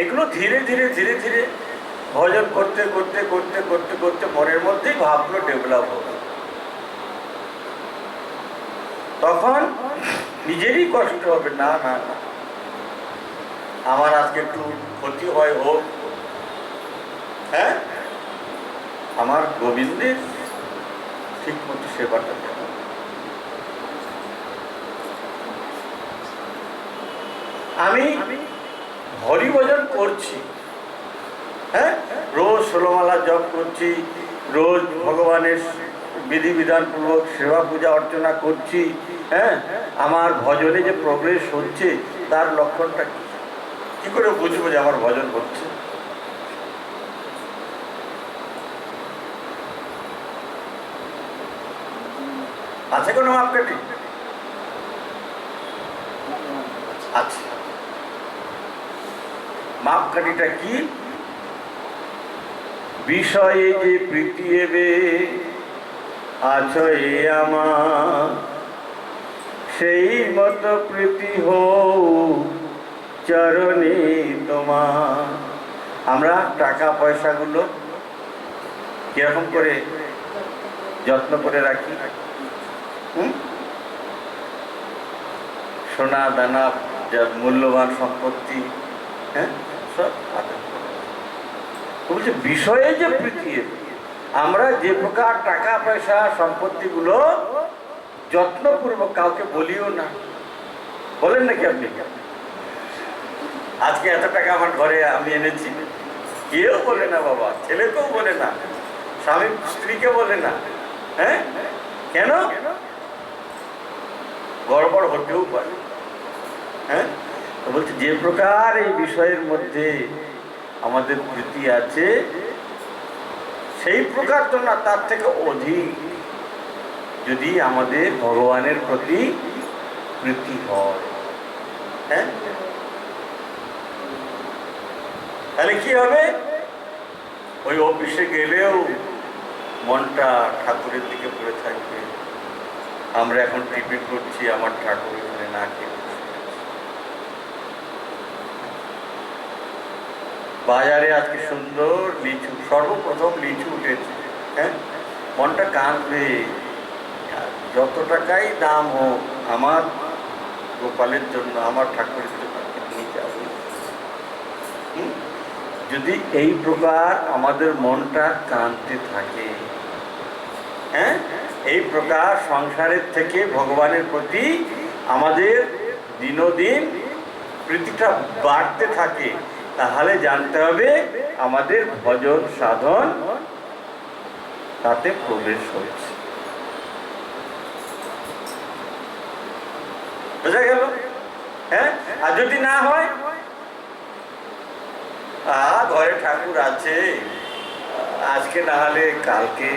এগুলো ধীরে ধীরে ধীরে ধীরে ভজন করতে করতে করতে করতে করতে মনের মধ্যেই ভাবগুলো ডেভেলপ হবে। তখন নিজেরই কষ্ট হবে, না না না, আমার আজকে একটু ক্ষতি হয় হোক, হ্যাঁ, আমার গোবিন্দের ঠিক মতো সেবাটা দেওয়া। আমি হরিভজন করছি, হ্যাঁ, রোজ 16 মালা জপ করছি, রোজ ভগবানের বিধিবিধান পূর্বক সেবা পূজা অর্চনা করছি, হ্যাঁ, আমার ভজনে যে প্রোগ্রেস হচ্ছে তার লক্ষণটা কি করে বুঝবো যে আমার ভজন হচ্ছে? আছে কোনো মাপকাঠি? আচ্ছা, মাপকাঠিটা কি? বিষয়ে যে প্রীতি এবে আছো এ আমার, সেই মতো প্রীতি হোক চরণে তোমার। আমরা টাকা পয়সাগুলো কিরকম করে যত্ন করে রাখি? সোনা দানা, যা মূল্যবান সম্পত্তি, হ্যাঁ, সব বলছে বিষয়ে যে প্রীতি। আমরা যে প্রকার টাকা পয়সা সম্পত্তিগুলো যত্নপূর্বক কাউকে বলিও না, বলেন নাকি আপনি? আজকে এত টাকা আমার ঘরে আমি এনেছি, কেউ বলে না বাবা, ছেলেকেও বলে না, স্বামী স্ত্রীকে বলে না। হ্যাঁ, কেন? গড়বড় হতেও পারে। হ্যাঁ, তো বলছে যে প্রকার এই বিষয়ের মধ্যে আমাদের প্রীতি আছে, সেই প্রকার তো না, তার থেকে অধিক যদি আমাদের ভগবানের প্রতি প্রীতি হয়, হ্যাঁ, তাহলে কি হবে? ওই অফিসে গেলেও মনটা ঠাকুরের দিকে পড়ে থাকবে। আমরা এখন টিফিন করছি, আমার ঠাকুর এখানে না খেয়ে বাজারে আজকে সুন্দর লিচু, সর্বপ্রথম লিচু উঠেছে, হ্যাঁ, মনটা কাঁদবে। যত টাকাই দাম হোক, আমার গোপালের জন্য, আমার ঠাকুরের জন্য নিয়ে যাবে। যদি এই প্রকার আমাদের মনটা কাঁদতে থাকে, হ্যাঁ, এই প্রকার সংসারের থেকে ভগবানের প্রতি আমাদের দিনদিন প্রীতিটা বাড়তে থাকে, তাহলে জানতে হবে আমাদের ভজন সাধন তাতে প্রবেশ হয়েছে। বোঝা গেল? হ্যাঁ, আর যদি না হয়, ঘরে ঠাকুর আছে, আজকে না হলে কালকে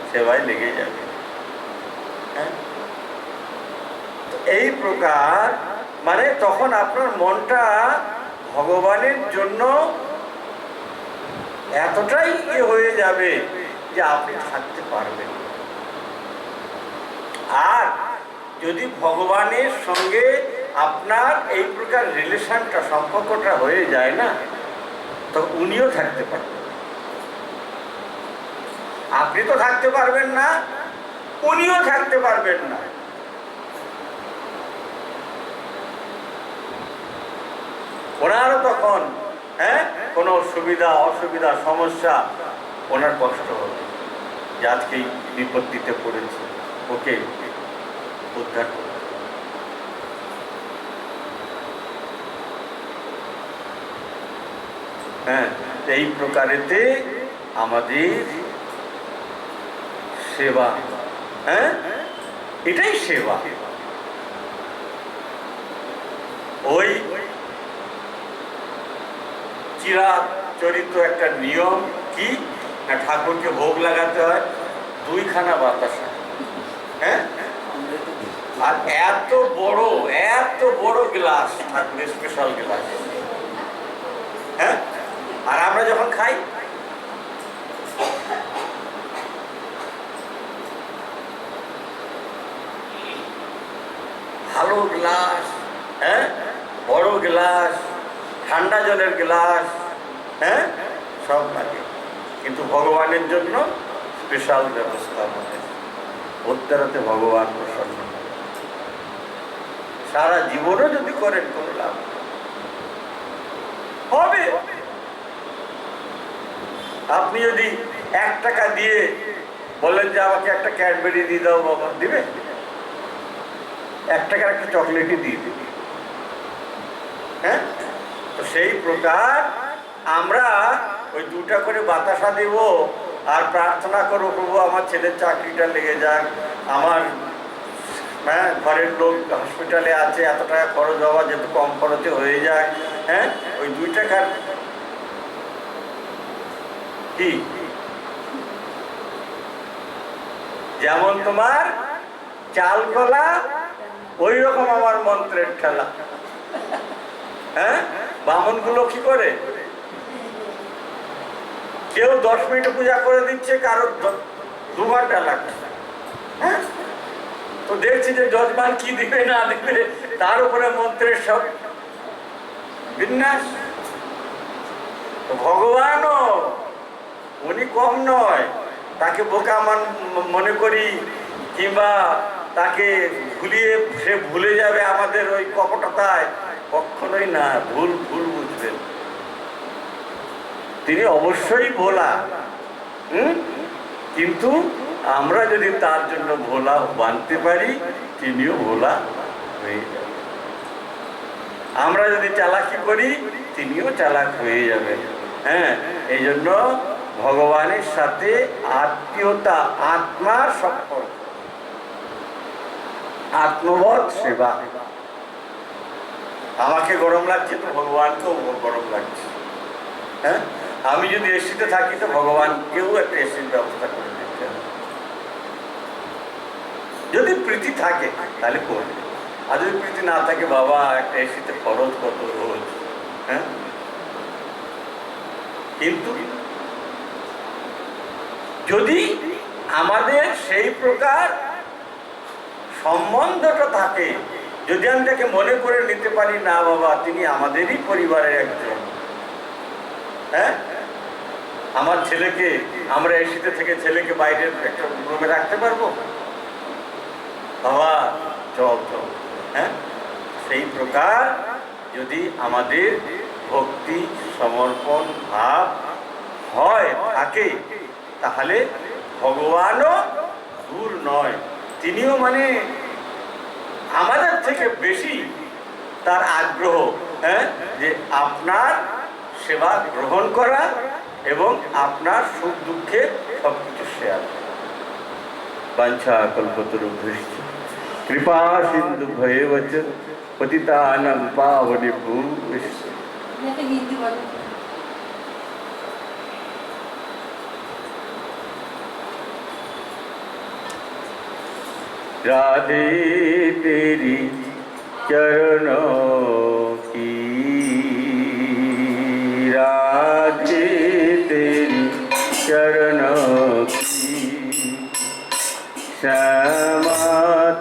সেবায় লেগে যাবে। হ্যাঁ, এই প্রকার মানে তখন আপনার মনটা ভগবানের জন্য এতটাই হয়ে যাবে যে আপনি থাকতে পারবেন। আর যদি ভগবানের সঙ্গে আপনার এই প্রকার রিলেশনটা, সম্পর্কটা হয়ে যায় না, তো উনিও থাকতে পারবেন। আপনি তো থাকতে পারবেন না, উনিও থাকতে পারবেন না। ওনারও তখন, হ্যাঁ, কোনো সুবিধা অসুবিধা সমস্যা, ওনার কষ্ট হবে যে আজকে এই বিপত্তিতে পড়েছে, ওকে উদ্ধার করবে। হ্যাঁ, এই প্রকারেতে আমাদের সেবা, হ্যাঁ, এটাই সেবা। ওই চিরাচরিত একটা নিয়ম কি, ঠাকুরকে ভোগ লাগাতে হয়, 2খানা বাতাসা, হ্যাঁ, আর এত বড় গ্লাস থাকবে, স্পেশাল গ্লাস, হ্যাঁ। আর আমরা যখন খাই ভালো গ্লাস, হ্যাঁ, বড় গ্লাস, ঠান্ডা জলের গ্লাস, হ্যাঁ, সব লাগে। কিন্তু ভগবানের জন্য স্পেশাল ব্যবস্থা আমাদের। উত্তরাতে ভগবান প্রসন্ন সারা জীবনও যদি করেন কোনো লাভ হবে। আপনি যদি 1 টাকা দিয়ে বলেন যে আমাকে একটা ক্যাডবেরি দিয়ে দাও, বাবা দিবে? 1 টাকার একটা চকলেটই দিয়ে দিবে, হ্যাঁ। তো সেই প্রকার আমরা ওই 2টা করে বাতাসা দেব আর প্রার্থনা করবো, প্রভু আমার ছেলের চাকরিটা লেগে যাক, আমার হ্যাঁ ঘরের লোক হসপিটালে আছে, এত টাকা খরচ হওয়া যেহেতু কম খরচে হয়ে যায়, হ্যাঁ। ওই 2 টাকার কি যেমন তোমার চাল কলা, ওই রকম আমার মন্ত্রের খেলা, হ্যাঁ। বামনগুলো কি করে, কেউ 10 মিনিট পূজা করে দিচ্ছে, কারোর 2 ঘন্টা লাগছে, হ্যাঁ। তো দেখছি যে যজমান কি দিবে না দিবে, তার উপরে মন্ত্রের সব বিন্যাস। তো ভগবানও উনি কম নয়, তাকে বোকা মনে করি কিংবা তাকে ভুলিয়ে সে ভুলে যাবে আমাদের ওই কপটতায়, কখনোই না। ভুল বুঝবেন, তিনি অবশ্যই ভোলা, কিন্তু আমরা যদি তার জন্য ভোলা বানতে পারি, তিনিও ভোলা হয়ে যাবেন। আমরা যদি চালাকি করি, তিনিও চালাক হয়ে যাবেন, হ্যাঁ। এই জন্য ভগবানের সাথে আত্মীয়তা, আত্মার সম্পর্ক, আত্মবোধ সেবা। আমাকে গরম লাগছে তো ভগবানকেও গরম লাগছে, হ্যাঁ। আমি যদি এসিতে থাকি তো ভগবানকেও একটা এসির ব্যবস্থা করে দিতে হবে। যদি প্রীতি থাকে তাহলে করবে, আর যদি প্রীতি না থাকে, বাবা একটা এসিতে খরচ কত রোজ, হ্যাঁ। কিন্তু যদি আমাদের সেই প্রকার সম্বন্ধটা থাকে, যদি আমি তাকে মনে করে নিতে পারি, না বাবা তিনি আমাদেরই পরিবারের একজন, হ্যাঁ। আমার ছেলেকে আমরা এসিতে থেকে ছেলেকে বাইরের একটা রুমে রাখতে পারবো, বাবা চল, হ্যাঁ। সেই প্রকার যদি আমাদের ভক্তি সমর্পণ ভাব হয় থাকে, তাহলে ভগবানও দূর নয়, তিনিও মানে আমাদের থেকে বেশি তার আগ্রহ, হ্যাঁ, যে আপনার সেবা গ্রহণ করা এবং আপনার সুখ দুঃখে সবকিছু শেয়ার করা। বাঞ্ছা কল্পতরুভ্যশ্চ কৃপা সিন্ধু ভয়েবচ পতিতানাং পাবনেভ্যো বৈষ্ণবেভ্যো। राधे तेरी चरणों की, राधे तेरी चरणों की, श्यामा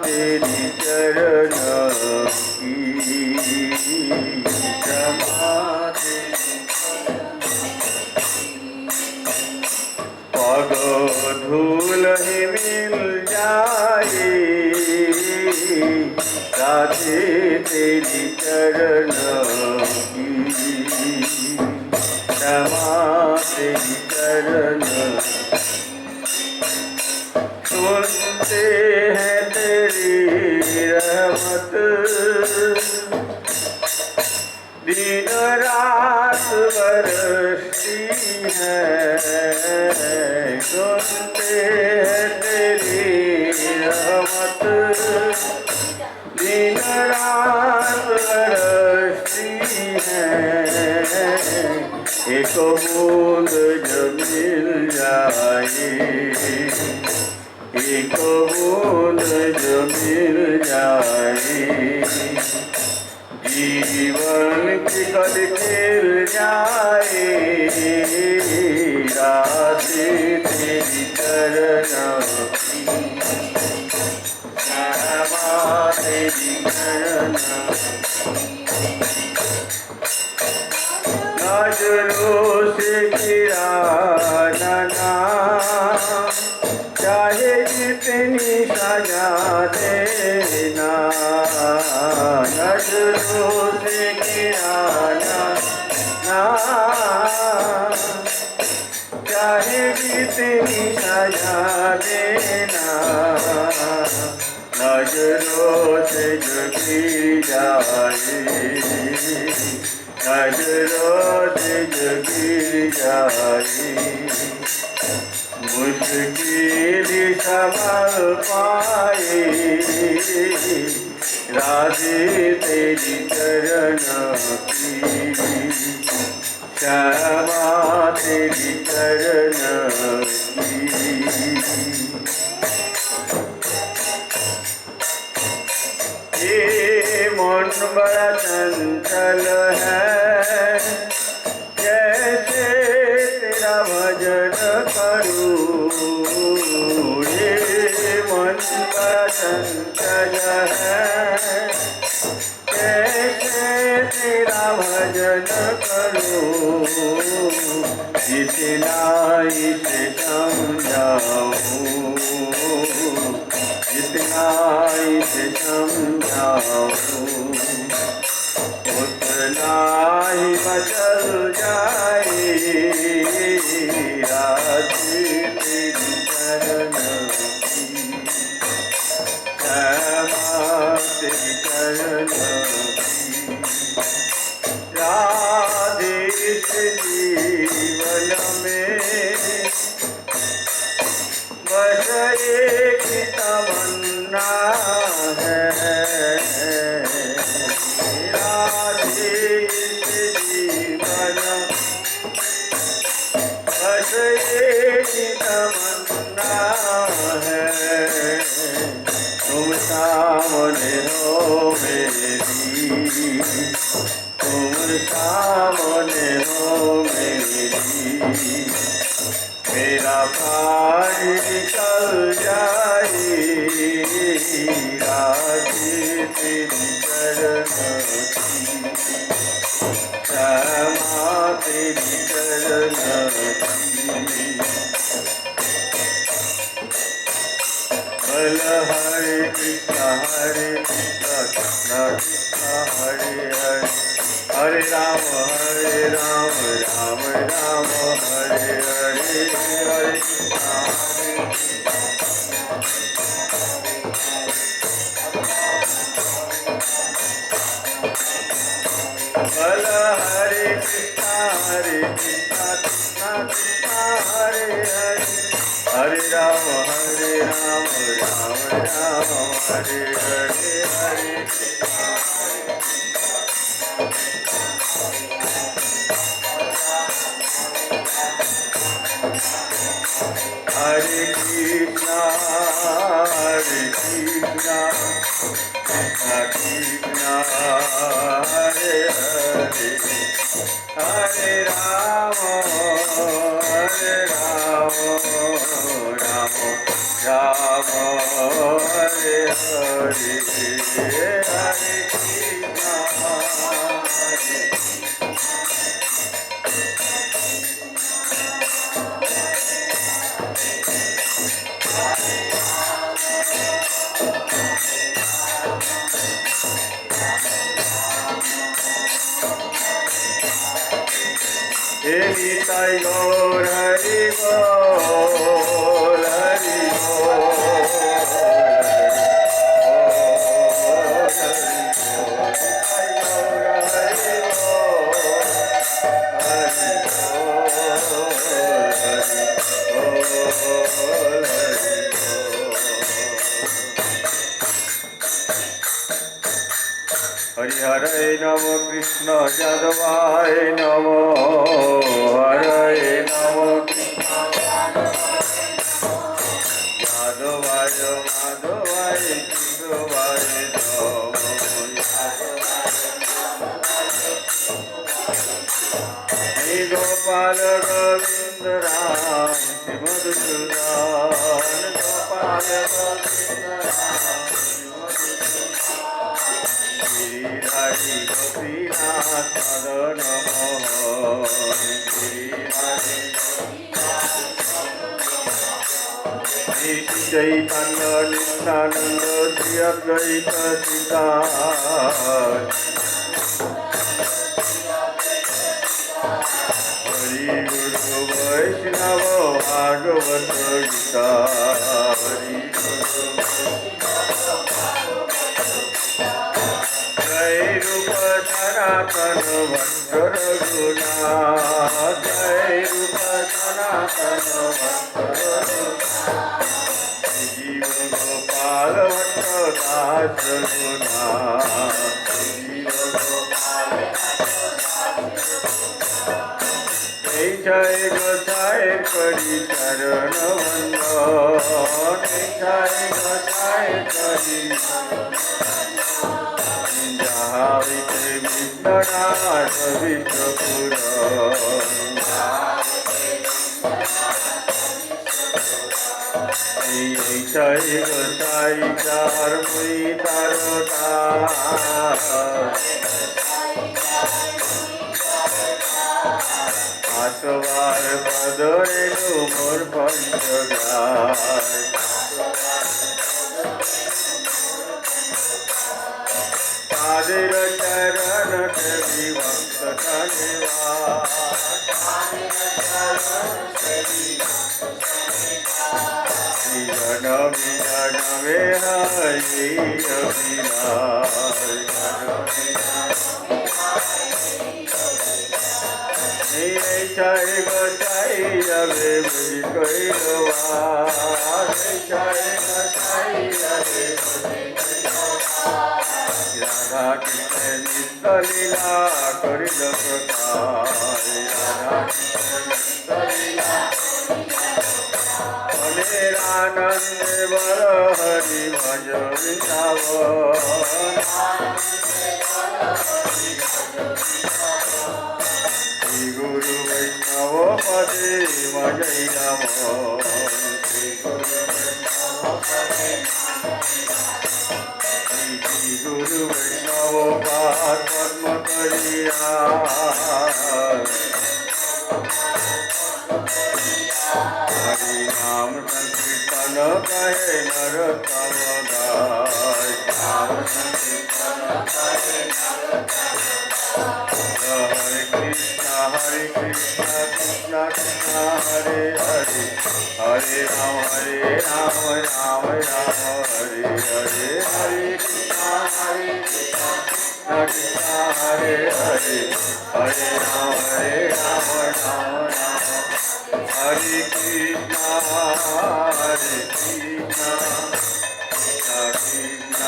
तेरी चरणों की, श्यामा तेरी पग धूल ही मिल जाए, राधे तेरी चरणों की, क्षमा तेरी चरणों। सुनते हैं तेरी रहमत, दिन रात बरसती है, सुनते हैं तेरी रहमत, दिन रात बरसती है, एक बूंद जो मिल जाए, कबूल जो मिल जाए जीवन की कल खिल जाए राधे तेरी चरणों की श्यामा तेरी चरणों नजरों से गिराना चाहे जितनी सजा देना नजरों से गिराना चाहे जितनी सजा देना नजरों से जो गिर जाए नजरों से जो गिर जाए मुश्किल संभल पाए राधे तेरी चरणों की श्यामा तेरी चरणों की ये मन बड़ा चंचल है कैसे तेरा भजन करूं ये मन बड़ा चंचल है कैसे तेरा भजन करूं जितना इसे समझाऊं जितना इसे समझाऊं उतना ही बचल जाए राधे तेरी चरणों की श्यामा तेरी चरणों की राधे इस जीवन में बस एक तमन्ना है राधे इस जीवन बस एक तमन्ना है तुम सामने हो मेरी तुम सामने हो मेरी मेरा प्राण निकल जाए राधे तेरी चरणों की श्यामा तेरी चरणों की बल हरे कृष्ण कृष्ण कृष्ण हरे हरे हरे राम राम राम हरे हरे हरे बल हरे कृष्ण कृष्ण कृष्ण हरे हरे हरे राम राम हरे हरे हरे हरे कृष्णा कृष्णा कृष्णा हरे हरे हरे राम राम राम हरे हरे हरे कृष्णा निताई गौर हरि बोल हरि हरे नमो कृष्ण यादवाय नमो हरे नमो यादवाय মাধবায় কেশবায় হে গোপাল গোবিন্দ রাম শ্রী মধুসূদন গোপাল গোবিন্দ রাম গিরিধারী গোপীনাথ মদন মোহন গিরিধারী শ্রী চৈতন্য নিত্যানন্দ শ্রী অদ্বৈত শ্রীকার হরি গুরু বৈষ্ণব ভাগবত গীতা হরি গুরু জয় রূপ সনাতন ভট্ট রঘুনাথ জয় রূপ সনাতন ভট্ট জীব গোপাল ভট্ট দাস রঘুনাথ জীব গোপাল এই জয় গোসাইয়ের করি চরণ বন্দন এই জয় গোসাইয়ের করি যাহা হইতে বিশ্বনাথ বিশ্বপুর এই জয় গোসাই যার মুই তার আসবার বদরে মোর পঞ্চগার তাদের চরণ দেবী ভক্ত জনমে জনমে হরি এই চাই গোসাই যাবে বুঝি কইলবা এই চাই গোসাই যাবে রাধা কৃষ্ণ নিত্য লীলা করিল প্রকাশ রাধা কৃষ্ণ নিত্য লীলা মনের আনন্দে বল হরি ভজ বৃন্দাবন শ্রী গুরু বৈষ্ণব পদে মজই রাম শ্রী গুরু বৈষ্ণব পদে শ্রী গুরু বৈষ্ণব পাদ পদ্ম করিয়া হরি নাম সংকীর্তন কহে নরোত্তম দাস নাম সংকীর্তন কহে হরে কৃষ্ণ কৃষ্ণ কৃষ্ণ হরে হরে হরে রাম রাম রাম হরে হরে হরে কৃষ্ণ কৃষ্ণ কৃষ্ণ হরে হরে হরে রাম রাম রাম হরে কৃষ্ণ হরে কৃষ্ণ কৃষ্ণ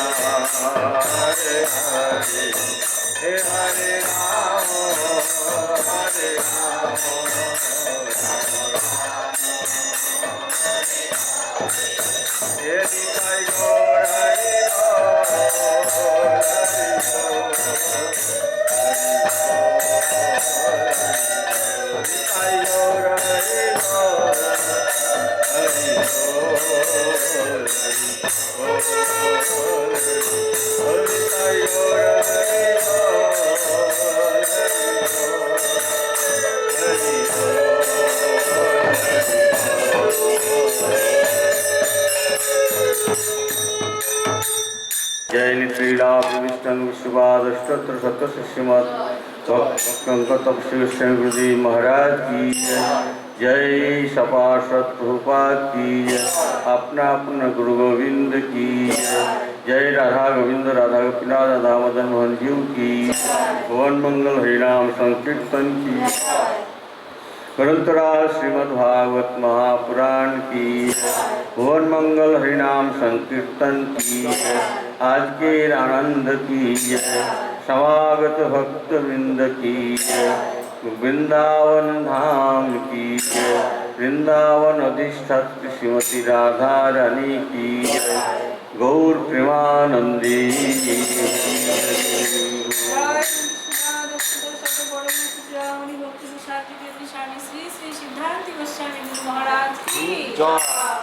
হরে হরে হে হরে রাম হরে রাম হে নিতাই গৌর হরি নিতাই গৌর হরি जय लीला विष्णु विश्वादष्टोत्तर सत्य श्रीमद तपस्वी गुरुदेव महाराज की जय सपार्षद प्रभुपाद की अपना अपना गुरु गोविंद की जय राधा गोविंद राधा गोपीनाथ राधा मदन मोहन जीव की भुवन मंगल हरिनाम संकीर्तन की ग्रंथराज श्रीमद्भागवत महापुराण की भुवन मंगल हरिनाम संकीर्तन की आज के आनंद की समागत भक्त वृंद की वृंदावन धाम की वृंदावन अधिष्ठात्री श्रीमती राधा रानी की जय। गौर प्रेमानंदी जय भक्ति स्वामी श्री श्री सिद्धांत गोस्वामी गुरु महाराज की जय।